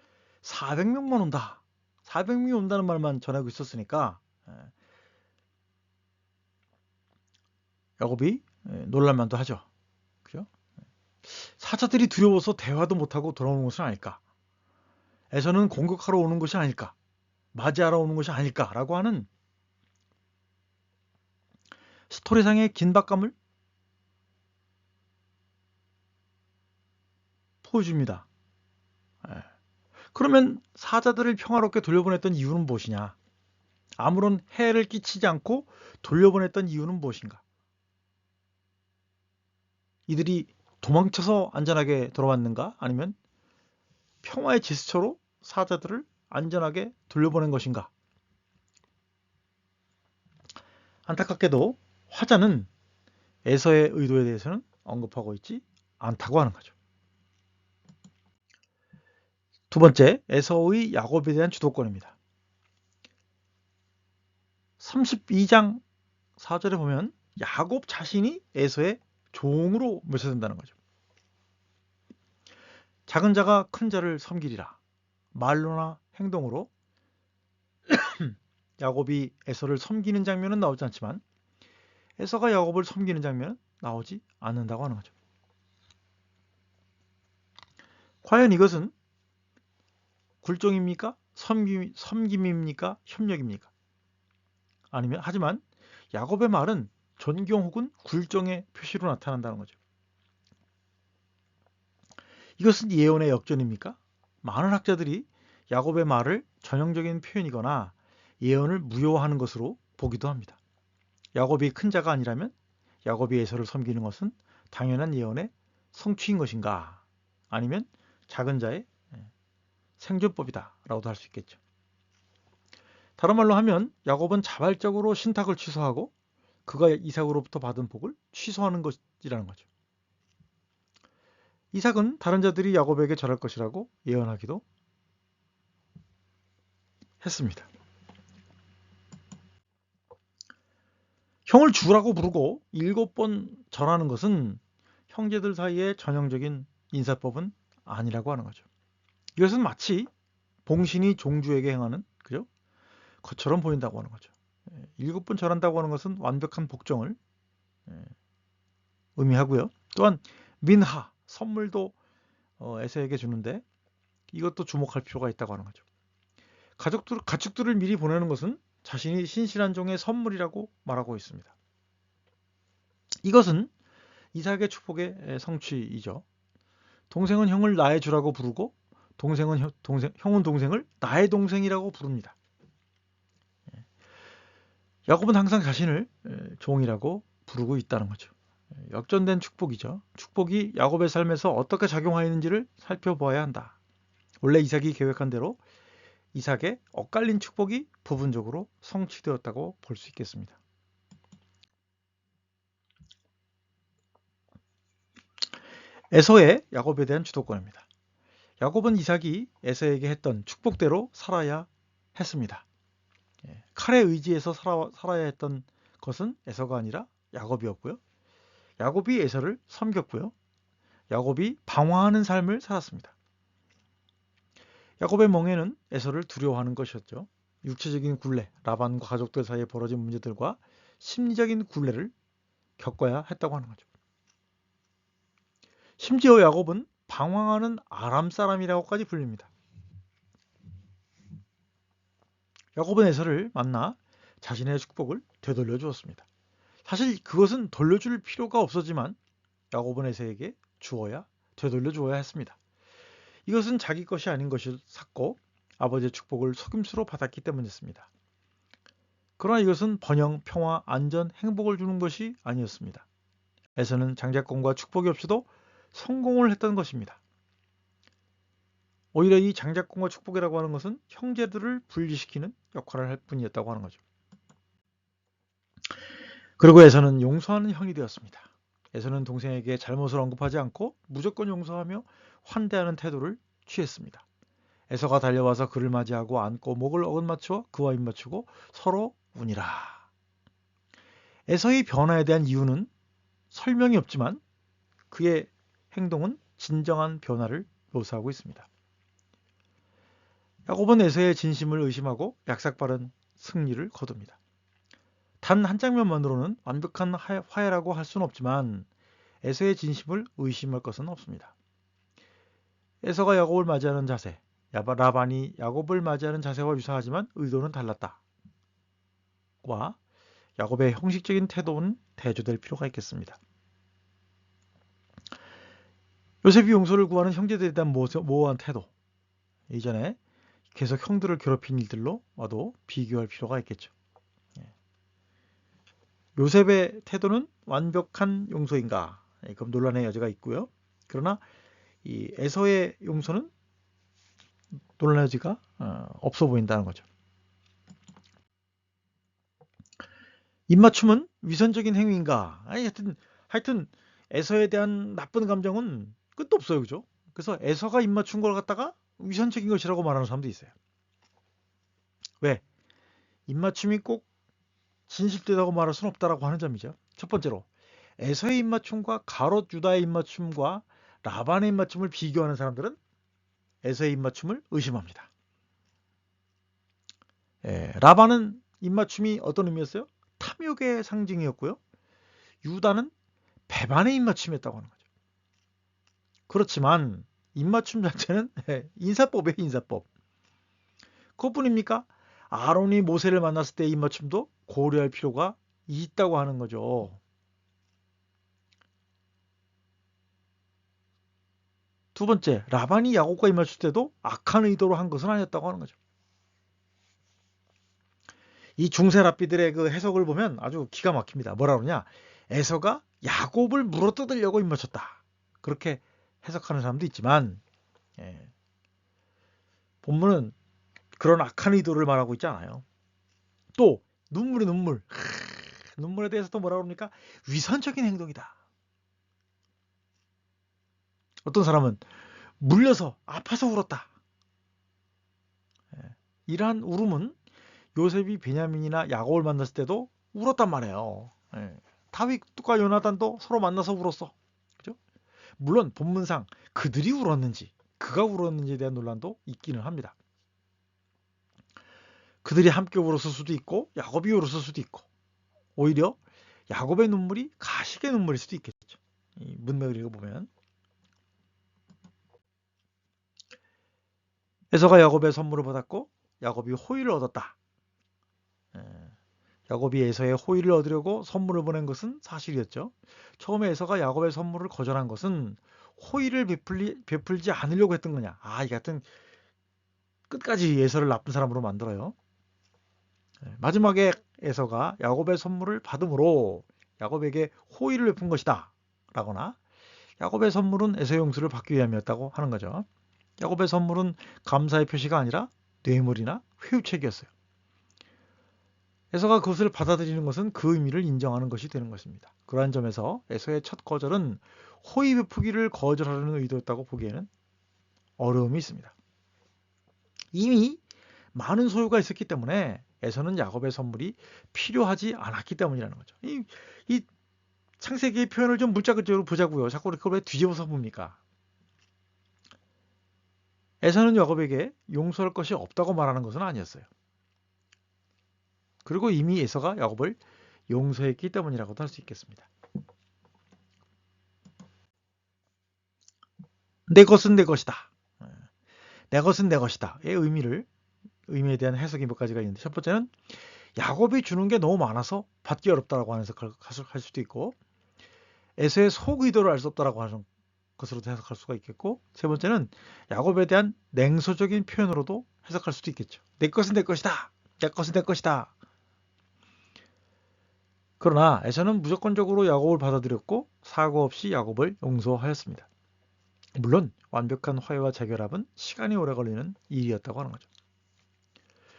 400명만 온다. 400명이 온다는 말만 전하고 있었으니까 야곱이 놀랄만도 하죠. 그죠? 사자들이 두려워서 대화도 못하고 돌아오는 것은 아닐까? 에서는 공격하러 오는 것이 아닐까? 맞이하러 오는 것이 아닐까라고 하는 스토리상의 긴박감을 보여줍니다. 그러면 사자들을 평화롭게 돌려보냈던 이유는 무엇이냐? 아무런 해를 끼치지 않고 돌려보냈던 이유는 무엇인가? 이들이 도망쳐서 안전하게 돌아왔는가? 아니면 평화의 제스처로 사자들을 안전하게 돌려보낸 것인가? 안타깝게도 화자는 에서의 의도에 대해서는 언급하고 있지 않다고 하는 거죠. 두 번째, 에서의 야곱에 대한 주도권입니다. 32장 4절에 보면 야곱 자신이 에서의 종으로 묘사된다는 거죠. 작은 자가 큰 자를 섬기리라. 말로나 행동으로 야곱이 에서를 섬기는 장면은 나오지 않지만 에서가 야곱을 섬기는 장면은 나오지 않는다고 하는 거죠. 과연 이것은 굴종입니까? 섬김입니까? 협력입니까? 아니면 하지만 야곱의 말은 존경 혹은 굴종의 표시로 나타난다는 거죠. 이것은 예언의 역전입니까? 많은 학자들이 야곱의 말을 전형적인 표현이거나 예언을 무효화하는 것으로 보기도 합니다. 야곱이 큰 자가 아니라면 야곱이 에서를 섬기는 것은 당연한 예언의 성취인 것인가? 아니면 작은 자의 생존법이다 라고도 할 수 있겠죠. 다른 말로 하면 야곱은 자발적으로 신탁을 취소하고 그가 이삭으로부터 받은 복을 취소하는 것이라는 거죠. 이삭은 다른 자들이 야곱에게 절할 것이라고 예언하기도 했습니다. 형을 주라고 부르고 7번 절하는 것은 형제들 사이의 전형적인 인사법은 아니라고 하는 거죠. 이것은 마치 봉신이 종주에게 행하는 그죠? 것처럼 보인다고 하는 거죠. 7번 절한다고 하는 것은 완벽한 복종을 의미하고요. 또한 민하, 선물도 에서에게 주는데 이것도 주목할 필요가 있다고 하는 거죠. 가축들을 미리 보내는 것은 자신이 신실한 종의 선물이라고 말하고 있습니다. 이것은 이삭의 축복의 성취이죠. 동생은 형을 나의 주라고 부르고 형은 동생을 나의 동생이라고 부릅니다. 야곱은 항상 자신을 종이라고 부르고 있다는 거죠. 역전된 축복이죠. 축복이 야곱의 삶에서 어떻게 작용하였는지를 살펴보아야 한다. 원래 이삭이 계획한 대로 이삭의 엇갈린 축복이 부분적으로 성취되었다고 볼 수 있겠습니다. 에서의 야곱에 대한 주도권입니다. 야곱은 이삭이 에서에게 했던 축복대로 살아야 했습니다. 칼에 의지해서 살아야 했던 그것은 에서가 아니라 야곱이었고요. 야곱이 에서를 섬겼고요. 야곱이 방황하는 삶을 살았습니다. 야곱의 멍에는 에서를 두려워하는 것이었죠. 육체적인 굴레, 라반과 가족들 사이에 벌어진 문제들과 심리적인 굴레를 겪어야 했다고 하는 거죠. 심지어 야곱은 방황하는 아람 사람이라고까지 불립니다. 야곱은 에서를 만나 자신의 축복을 되돌려 주었습니다. 사실 그것은 돌려줄 필요가 없었지만 야곱은 에서에게 되돌려 주어야 했습니다. 이것은 자기 것이 아닌 것을 샀고 아버지의 축복을 속임수로 받았기 때문이었습니다. 그러나 이것은 번영, 평화, 안전, 행복을 주는 것이 아니었습니다. 에서는 장자권과 축복이 없이도 성공을 했던 것입니다. 오히려 이 장자권과 축복이라고 하는 것은 형제들을 분리시키는 역할을 할 뿐이었다고 하는 거죠. 그리고 에서는 용서하는 형이 되었습니다. 에서는 동생에게 잘못을 언급하지 않고 무조건 용서하며 환대하는 태도를 취했습니다. 에서가 달려와서 그를 맞이하고 안고 목을 어긋맞추어 그와 입맞추고 서로 우니라. 에서의 변화에 대한 이유는 설명이 없지만 그의 행동은 진정한 변화를 묘사하고 있습니다. 야곱은 에서의 진심을 의심하고 약삭빠른 승리를 거둡니다. 단 한 장면만으로는 완벽한 화해라고 할 수는 없지만 에서의 진심을 의심할 것은 없습니다. 에서가 야곱을 맞이하는 자세, 라반이 야곱을 맞이하는 자세와 유사하지만 의도는 달랐다. 와 야곱의 형식적인 태도는 대조될 필요가 있겠습니다. 요셉이 용서를 구하는 형제들에 대한 모호한 태도, 이전에 계속 형들을 괴롭힌 일들로와도 비교할 필요가 있겠죠. 요셉의 태도는 완벽한 용서인가? 그럼 논란의 여지가 있고요. 그러나 이 에서의 용서는 논란의 여지가 없어 보인다는 거죠. 입맞춤은 위선적인 행위인가? 하여튼 에서에 대한 나쁜 감정은 끝도 없어요, 그죠? 그래서 에서가 입맞춘 걸 갖다가 위선적인 것이라고 말하는 사람도 있어요. 왜? 입맞춤이 꼭 진실되다고 말할 수는 없다라고 하는 점이죠. 첫 번째로 에서의 입맞춤과 가롯 유다의 입맞춤과 라반의 입맞춤을 비교하는 사람들은 에서의 입맞춤을 의심합니다. 라반은 입맞춤이 어떤 의미였어요? 탐욕의 상징이었고요. 유다는 배반의 입맞춤이었다고 하는 거죠. 그렇지만 입맞춤 자체는 인사법이에요, 인사법. 그것뿐입니까? 아론이 모세를 만났을 때의 입맞춤도 고려할 필요가 있다고 하는 거죠. 두 번째, 라반이 야곱과 입맞출 때도 악한 의도로 한 것은 아니었다고 하는 거죠. 이 중세 랍비들의 그 해석을 보면 아주 기가 막힙니다. 뭐라 그러냐? 에서가 야곱을 물어뜯으려고 입맞췄다. 그렇게 해석하는 사람도 있지만 본문은 그런 악한 의도를 말하고 있지 않아요. 또 눈물의 눈물. 눈물에 대해서 또 뭐라 그럽니까? 위선적인 행동이다. 어떤 사람은 물려서 아파서 울었다. 이러한 울음은 요셉이 베냐민이나 야곱을 만났을 때도 울었단 말이에요. 다윗과 요나단도 서로 만나서 울었어. 그죠? 물론 본문상 그들이 울었는지 그가 울었는지에 대한 논란도 있기는 합니다. 그들이 함께 울었을 수도 있고 야곱이 울었을 수도 있고 오히려 야곱의 눈물이 가식의 눈물일 수도 있겠죠. 이 문맥을 읽어보면 에서가 야곱의 선물을 받았고 야곱이 호의를 얻었다. 야곱이 에서의 호의를 얻으려고 선물을 보낸 것은 사실이었죠. 처음에 에서가 야곱의 선물을 거절한 것은 호의를 베풀지 않으려고 했던 거냐. 이 같은 끝까지 에서를 나쁜 사람으로 만들어요. 마지막에 에서가 야곱의 선물을 받음으로 야곱에게 호의를 베푼 것이다 라거나 야곱의 선물은 에서의 용서를 받기 위함이었다고 하는 거죠. 야곱의 선물은 감사의 표시가 아니라 뇌물이나 회유책이었어요. 에서가 그것을 받아들이는 것은 그 의미를 인정하는 것이 되는 것입니다. 그러한 점에서 에서의 첫 거절은 호의 베푸기를 거절하려는 의도였다고 보기에는 어려움이 있습니다. 이미 많은 소유가 있었기 때문에 에서는 야곱의 선물이 필요하지 않았기 때문이라는 거죠. 이 창세기의 표현을 좀 문자적으로 보자고요. 자꾸 그걸 왜 뒤집어서 봅니까? 에서는 야곱에게 용서할 것이 없다고 말하는 것은 아니었어요. 그리고 이미 에서가 야곱을 용서했기 때문이라고도 할 수 있겠습니다. 내 것은 내 것이다. 내 것은 내 것이다의 의미에 대한 해석이 몇 가지가 있는데, 첫 번째는 야곱이 주는 게 너무 많아서 받기 어렵다라고 하는 해석을 할 수도 있고, 에서의 속 의도를 알 수 없다라고 하는 것으로도 해석할 수가 있겠고, 세 번째는 야곱에 대한 냉소적인 표현으로도 해석할 수도 있겠죠. 내 것은 내 것이다. 내 것은 내 것이다. 그러나 에서는 무조건적으로 야곱을 받아들였고 사고 없이 야곱을 용서하였습니다. 물론 완벽한 화해와 재결합은 시간이 오래 걸리는 일이었다고 하는 거죠.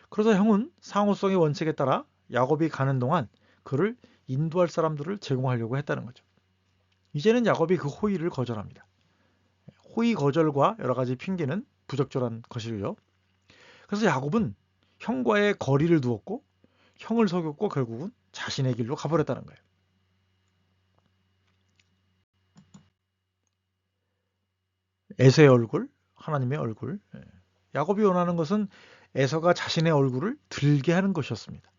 그래서 형은 상호성의 원칙에 따라 야곱이 가는 동안 그를 인도할 사람들을 제공하려고 했다는 거죠. 이제는 야곱이 그 호의를 거절합니다. 호의 거절과 여러 가지 핑계는 부적절한 것이고요. 그래서 야곱은 형과의 거리를 두었고 형을 속였고 결국은 자신의 길로 가버렸다는 거예요. 에서의 얼굴, 하나님의 얼굴. 야곱이 원하는 것은 에서가 자신의 얼굴을 들게 하는 것이었습니다.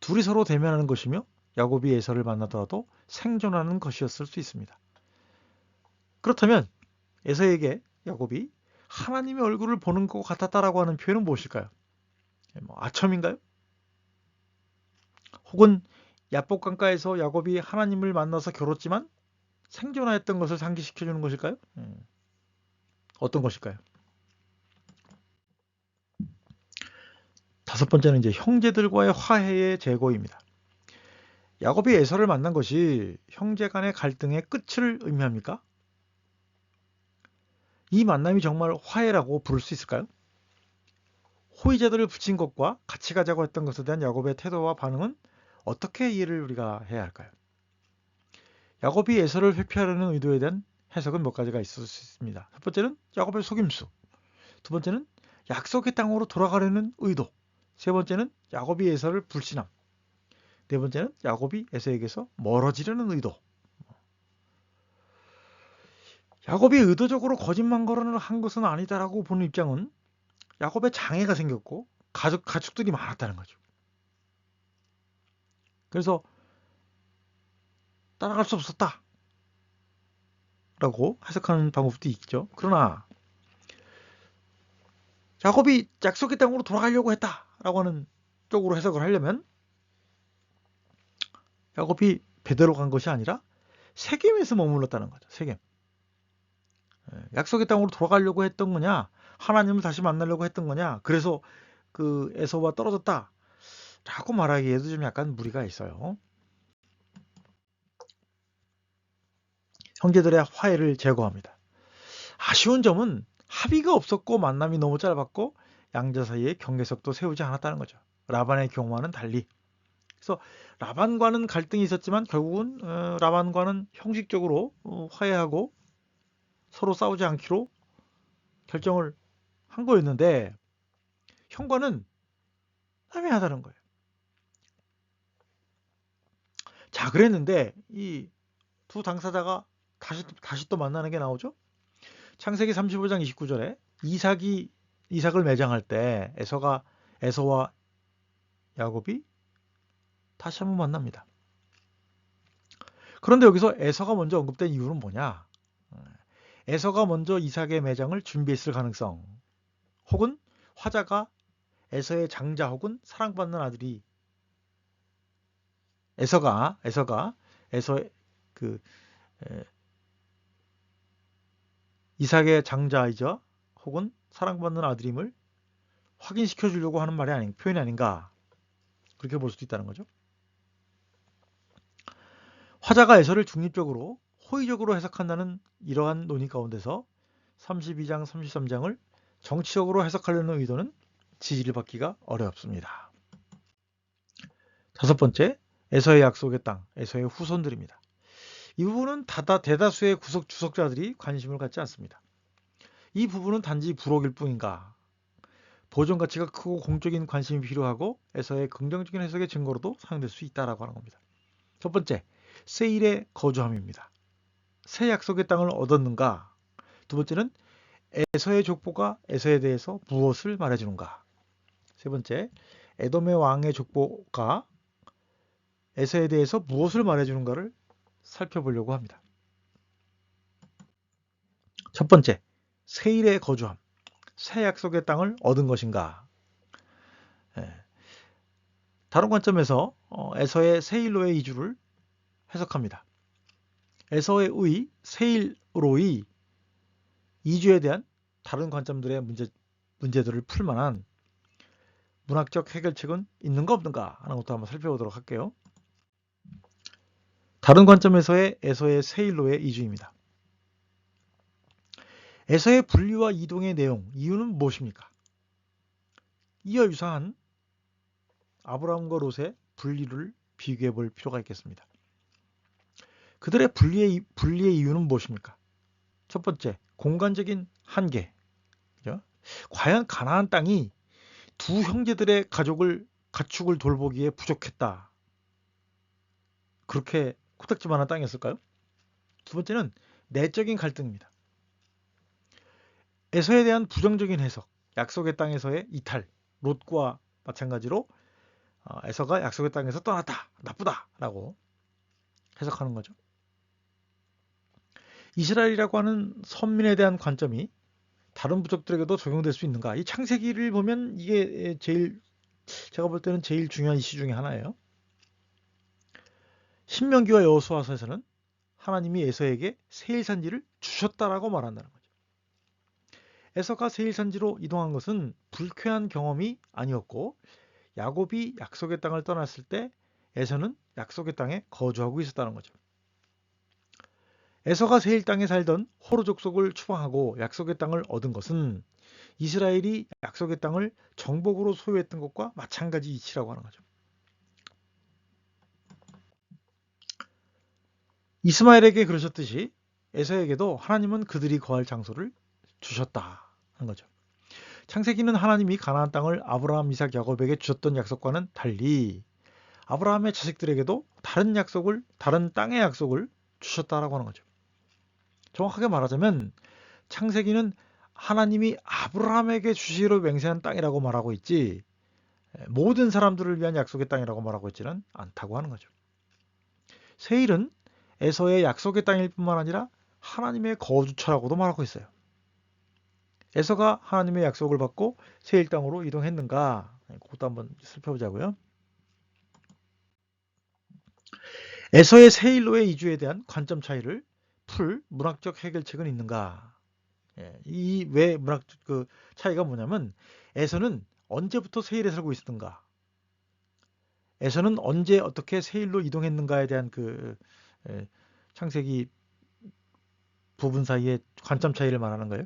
둘이 서로 대면하는 것이며 야곱이 에서를 만나더라도 생존하는 것이었을 수 있습니다. 그렇다면 에서에게 야곱이 하나님의 얼굴을 보는 것 같았다라고 하는 표현은 무엇일까요? 아첨인가요? 혹은 야복강가에서 야곱이 하나님을 만나서 겨뤘지만 생존하였던 것을 상기시켜주는 것일까요? 어떤 것일까요? 다섯 번째는 이제 형제들과의 화해의 재고입니다. 야곱이 에서를 만난 것이 형제 간의 갈등의 끝을 의미합니까? 이 만남이 정말 화해라고 부를 수 있을까요? 호의제도를 붙인 것과 같이 가자고 했던 것에 대한 야곱의 태도와 반응은 어떻게 이해를 우리가 해야 할까요? 야곱이 에서를 회피하려는 의도에 대한 해석은 몇 가지가 있을 수 있습니다. 첫 번째는 야곱의 속임수, 두 번째는 약속의 땅으로 돌아가려는 의도, 세 번째는 야곱이 에서를 불신함, 네 번째는 야곱이 에서에게서 멀어지려는 의도. 야곱이 의도적으로 거짓말을 한 것은 아니다라고 보는 입장은 야곱의 장애가 생겼고 가축들이 많았다는 거죠. 그래서 따라갈 수 없었다 라고 해석하는 방법도 있죠. 그러나 야곱이 약속의 땅으로 돌아가려고 했다라고 하는 쪽으로 해석을 하려면 야곱이 베드로 간 것이 아니라 세겜에서 머물렀다는 거죠. 세겜. 약속의 땅으로 돌아가려고 했던 거냐, 하나님을 다시 만나려고 했던 거냐, 그래서 그 에서와 떨어졌다 라고 말하기에도 좀 약간 무리가 있어요. 형제들의 화해를 제거합니다. 아쉬운 점은 합의가 없었고 만남이 너무 짧았고 양자 사이에 경계석도 세우지 않았다는 거죠. 라반의 경우와는 달리. 그래서 라반과는 갈등이 있었지만 결국은 라반과는 형식적으로 화해하고 서로 싸우지 않기로 결정을 한 거였는데 형과는 애매하다는 거예요. 자, 그랬는데 이 두 당사자가 다시 또 만나는 게 나오죠. 창세기 35장 29절에 이삭을 매장할 때 에서와 야곱이 다시 한번 만납니다. 그런데 여기서 에서가 먼저 언급된 이유는 뭐냐? 에서가 먼저 이삭의 매장을 준비했을 가능성, 혹은 화자가 에서의 장자 혹은 사랑받는 아들이 에서의 그 이삭의 장자이자 혹은 사랑받는 아들임을 확인시켜 주려고 하는 표현이 아닌가, 그렇게 볼 수도 있다는 거죠. 화자가 에서를 중립적으로 호의적으로 해석한다는 이러한 논의 가운데서 32장 33장을 정치적으로 해석하려는 의도는 지지를 받기가 어렵습니다. 다섯 번째, 에서의 약속의 땅, 에서의 후손들입니다. 이 부분은 대다수의 주석자들이 관심을 갖지 않습니다. 이 부분은 단지 부록일 뿐인가? 보존 가치가 크고 공적인 관심이 필요하고 에서의 긍정적인 해석의 증거로도 사용될 수 있다라고 하는 겁니다. 첫 번째, 세일의 거주함입니다. 새 약속의 땅을 얻었는가? 두 번째는 에서의 족보가 에서에 대해서 무엇을 말해주는가? 세 번째, 에돔의 왕의 족보가 에서에 대해서 무엇을 말해주는가를 살펴보려고 합니다. 첫 번째, 세일의 거주함. 새 약속의 땅을 얻은 것인가? 다른 관점에서 에서의 세일로의 이주를 해석합니다. 에서의 세일로의 이주에 대한 다른 관점들의 문제들을 풀 만한 문학적 해결책은 있는가 없는가 하는 것도 한번 살펴보도록 할게요. 다른 관점에서의 에서의 세일로의 이주입니다. 에서의 분리와 이동의 내용, 이유는 무엇입니까? 이와 유사한 아브라함과 롯의 분리를 비교해 볼 필요가 있겠습니다. 그들의 분리의 이유는 무엇입니까? 첫 번째, 공간적인 한계. 그죠? 과연 가나안 땅이 두 형제들의 가축을 돌보기에 부족했다. 그렇게 코딱지만한 땅이었을까요? 두 번째는 내적인 갈등입니다. 에서에 대한 부정적인 해석, 약속의 땅에서의 이탈, 롯과 마찬가지로 에서가 약속의 땅에서 떠났다, 나쁘다라고 해석하는 거죠. 이스라엘이라고 하는 선민에 대한 관점이 다른 부족들에게도 적용될 수 있는가? 이 창세기를 보면 이게 제가 볼 때는 제일 중요한 이슈 중에 하나예요. 신명기와 여호수아서에서는 하나님이 에서에게 세일산지를 주셨다라고 말한다는 거죠. 에서가 세일산지로 이동한 것은 불쾌한 경험이 아니었고 야곱이 약속의 땅을 떠났을 때 에서는 약속의 땅에 거주하고 있었다는 거죠. 에서가 세일 땅에 살던 호르 족속을 추방하고 약속의 땅을 얻은 것은 이스라엘이 약속의 땅을 정복으로 소유했던 것과 마찬가지 이치라고 하는 거죠. 이스마엘에게 그러셨듯이 에서에게도 하나님은 그들이 거할 장소를 주셨다는 거죠. 창세기는 하나님이 가나안 땅을 아브라함, 이삭, 야곱에게 주셨던 약속과는 달리 아브라함의 자식들에게도 다른 땅의 약속을 주셨다라고 하는 거죠. 정확하게 말하자면 창세기는 하나님이 아브라함에게 주시기로 맹세한 땅이라고 말하고 있지 모든 사람들을 위한 약속의 땅이라고 말하고 있지는 않다고 하는 거죠. 세일은 에서의 약속의 땅일 뿐만 아니라 하나님의 거주처라고도 말하고 있어요. 에서가 하나님의 약속을 받고 세일 땅으로 이동했는가? 그것도 한번 살펴보자고요. 에서의 세일로의 이주에 대한 관점 차이를 풀 문학적 해결책은 있는가? 이 왜 문학적 차이가 뭐냐면 에서는 언제부터 세일에 살고 있었던가? 에서는 언제 어떻게 세일로 이동했는가에 대한 창세기 부분 사이의 관점 차이를 말하는 거예요.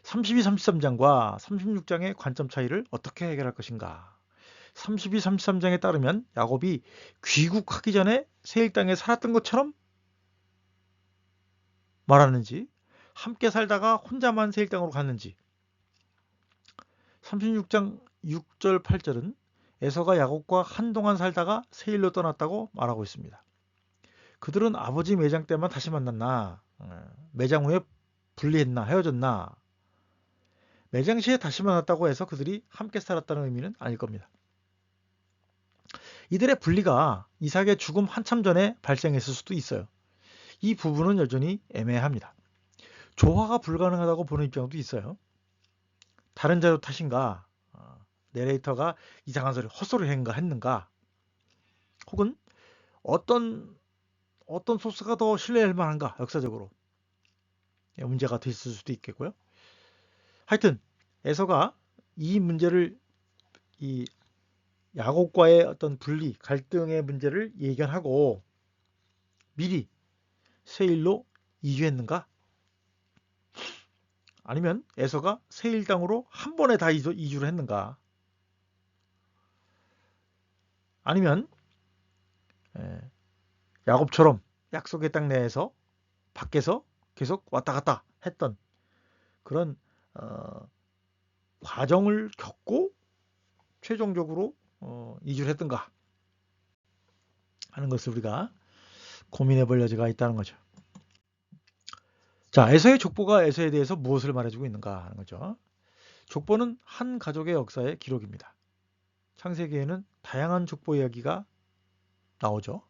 32, 33장과 36장의 관점 차이를 어떻게 해결할 것인가? 32, 33장에 따르면 야곱이 귀국하기 전에 세일 땅에 살았던 것처럼 말하는지 함께 살다가 혼자만 세일 땅으로 갔는지 36장 6절 8절은 에서가 야곱과 한동안 살다가 세일로 떠났다고 말하고 있습니다. 그들은 아버지 매장 때만 다시 만났나? 매장 후에 분리했나? 헤어졌나? 매장 시에 다시 만났다고 해서 그들이 함께 살았다는 의미는 아닐 겁니다. 이들의 분리가 이삭의 죽음 한참 전에 발생했을 수도 있어요. 이 부분은 여전히 애매합니다. 조화가 불가능하다고 보는 입장도 있어요. 다른 자료 탓인가? 내레이터가 이상한 소리, 헛소리 했는가? 혹은 어떤 소스가 더 신뢰할 만한가? 역사적으로 문제가 됐을 수도 있겠고요. 하여튼 에서가 이 문제를 이 야곱과의 어떤 분리, 갈등의 문제를 예견하고 미리 세일로 이주했는가? 아니면 에서가 세일 땅으로 한 번에 다 이주를 했는가? 아니면 야곱처럼 약속의 땅 내에서 밖에서 계속 왔다 갔다 했던 그런 과정을 겪고 최종적으로 이주를 했던가 하는 것을 우리가 고민해 볼 여지가 있다는 거죠. 자, 에서의 족보가 에서에 대해서 무엇을 말해주고 있는가 하는 거죠. 족보는 한 가족의 역사의 기록입니다. 창세기에는 다양한 족보 이야기가 나오죠.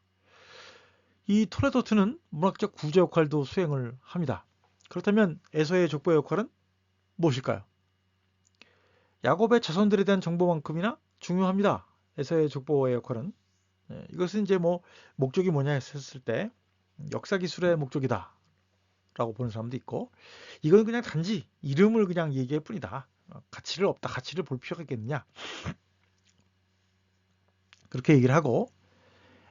이 토레토트는 문학적 구조 역할도 수행을 합니다. 그렇다면 에서의 족보의 역할은 무엇일까요? 야곱의 자손들에 대한 정보만큼이나 중요합니다. 에서의 족보의 역할은. 이것은 이제 뭐 목적이 뭐냐 했을 때 역사 기술의 목적이다 라고 보는 사람도 있고, 이건 그냥 단지 이름을 그냥 얘기할 뿐이다. 가치를 없다. 가치를 볼 필요가 있겠느냐. 그렇게 얘기를 하고,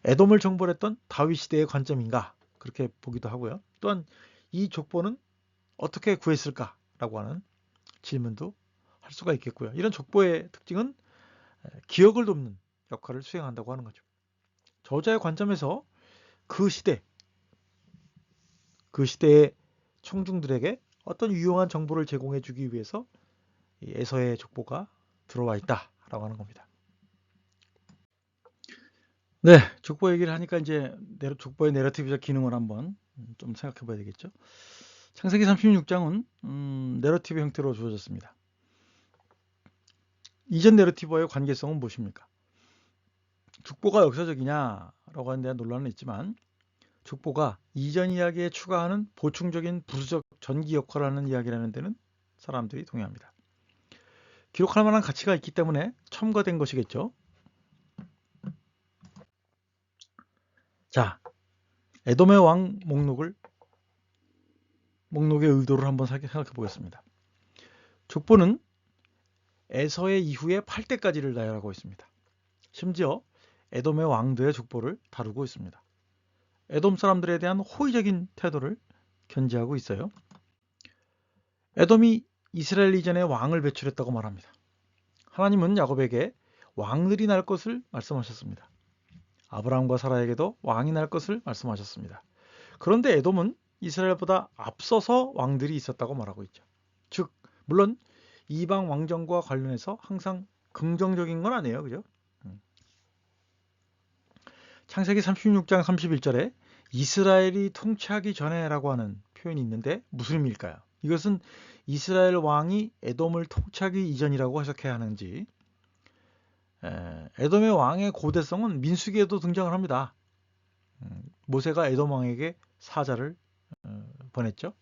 에돔을 정벌했던 다윗 시대의 관점인가 그렇게 보기도 하고요. 또한 이 족보는 어떻게 구했을까라고 하는 질문도 할 수가 있겠고요. 이런 족보의 특징은 기억을 돕는 역할을 수행한다고 하는 거죠. 저자의 관점에서 그 시대의 청중들에게 어떤 유용한 정보를 제공해 주기 위해서 이 에서의 족보가 들어와 있다라고 하는 겁니다. 네, 족보 얘기를 하니까 이제 족보의 내러티브적 기능을 한번 좀 생각해 봐야 되겠죠. 창세기 36장은 내러티브 형태로 주어졌습니다. 이전 내러티브와의 관계성은 무엇입니까? 족보가 역사적이냐라고 하는 데 논란은 있지만, 족보가 이전 이야기에 추가하는 보충적인 부수적 전기 역할을 하는 이야기라는 데는 사람들이 동의합니다. 기록할 만한 가치가 있기 때문에 첨가된 것이겠죠. 자, 에돔의 왕 목록의 의도를 한번 생각해 보겠습니다. 족보는 에서의 이후에 8대까지를 나열하고 있습니다. 심지어 에돔의 왕들의 족보를 다루고 있습니다. 에돔 사람들에 대한 호의적인 태도를 견지하고 있어요. 에돔이 이스라엘 이전에 왕을 배출했다고 말합니다. 하나님은 야곱에게 왕들이 날 것을 말씀하셨습니다. 아브라함과 사라에게도 왕이 날 것을 말씀하셨습니다. 그런데 에돔은 이스라엘보다 앞서서 왕들이 있었다고 말하고 있죠. 즉, 물론 이방 왕정과 관련해서 항상 긍정적인 건 아니에요. 그죠? 창세기 36장 31절에 이스라엘이 통치하기 전에라고 하는 표현이 있는데 무슨 의미일까요? 이것은 이스라엘 왕이 에돔을 통치하기 이전이라고 해석해야 하는지, 에돔의 왕의 고대성은 민수기에도 등장을 합니다. 모세가 에돔 왕에게 사자를 보냈죠.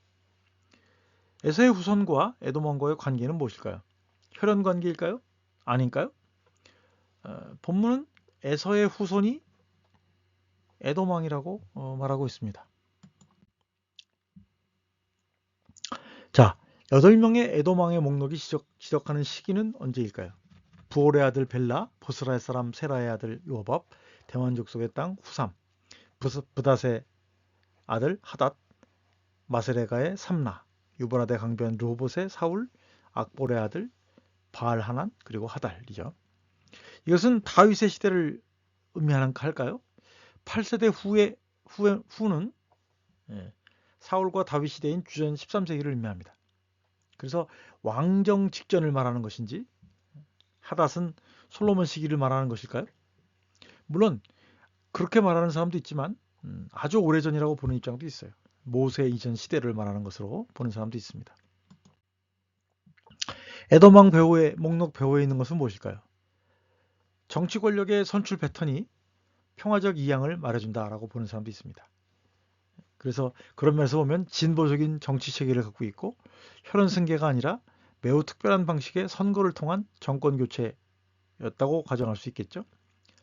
에서의 후손과 에돔 왕과의 관계는 무엇일까요? 혈연 관계일까요? 아닌가요? 본문은 에서의 후손이 에돔 왕이라고 말하고 있습니다. 자, 8명의 에돔 왕의 목록이 지적하는 시기는 언제일까요? 부올의 아들 벨라, 보스라의 사람 세라의 아들 요압, 대만 족속의 땅 후삼, 브닷의 아들 하닷, 마세레가의 삼라, 유브라데 강변 르호봇의 사울, 악볼의 아들 바알하난, 그리고 하달이죠. 이것은 다윗의 시대를 의미하는 할까요? 8세대 후는 사울과 다윗 시대인 주전 13세기를 의미합니다. 그래서 왕정 직전을 말하는 것인지, 하닷은 솔로몬 시기를 말하는 것일까요? 물론 그렇게 말하는 사람도 있지만 아주 오래전이라고 보는 입장도 있어요. 모세 이전 시대를 말하는 것으로 보는 사람도 있습니다. 에돔 왕 목록 배후에 있는 것은 무엇일까요? 정치 권력의 선출 패턴이 평화적 이양을 말해준다라고 보는 사람도 있습니다. 그래서 그런 면에서 보면 진보적인 정치 체계를 갖고 있고, 혈연 승계가 아니라 매우 특별한 방식의 선거를 통한 정권 교체였다고 가정할 수 있겠죠.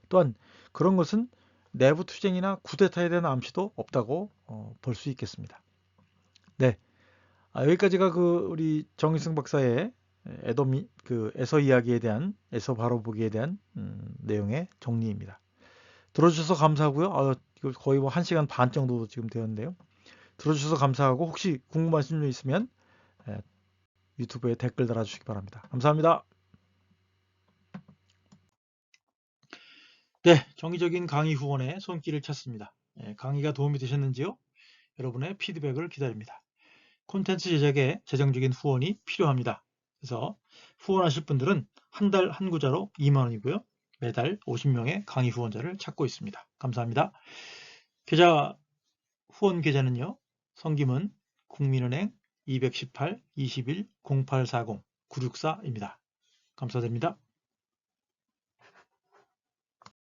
또한 그런 것은 내부 투쟁이나 쿠데타에 대한 암시도 없다고 볼 수 있겠습니다. 네, 여기까지가 우리 정일승 박사의 에서 이야기에 대한, 에서 바로 보기에 대한 내용의 정리입니다. 들어주셔서 감사하고요. 이거 거의 뭐 1시간 반 정도 지금 되었는데요. 들어주셔서 감사하고, 혹시 궁금하신 점 있으면 유튜브에 댓글 달아주시기 바랍니다. 감사합니다. 네, 정기적인 강의 후원의 손길을 찾습니다. 강의가 도움이 되셨는지요? 여러분의 피드백을 기다립니다. 콘텐츠 제작에 재정적인 후원이 필요합니다. 그래서 후원하실 분들은 한 달 한 구자로 2만 원이고요. 매달 50명의 강의 후원자를 찾고 있습니다. 감사합니다. 후원 계좌는요. 성김은 국민은행 218-21-0840-964입니다. 감사드립니다.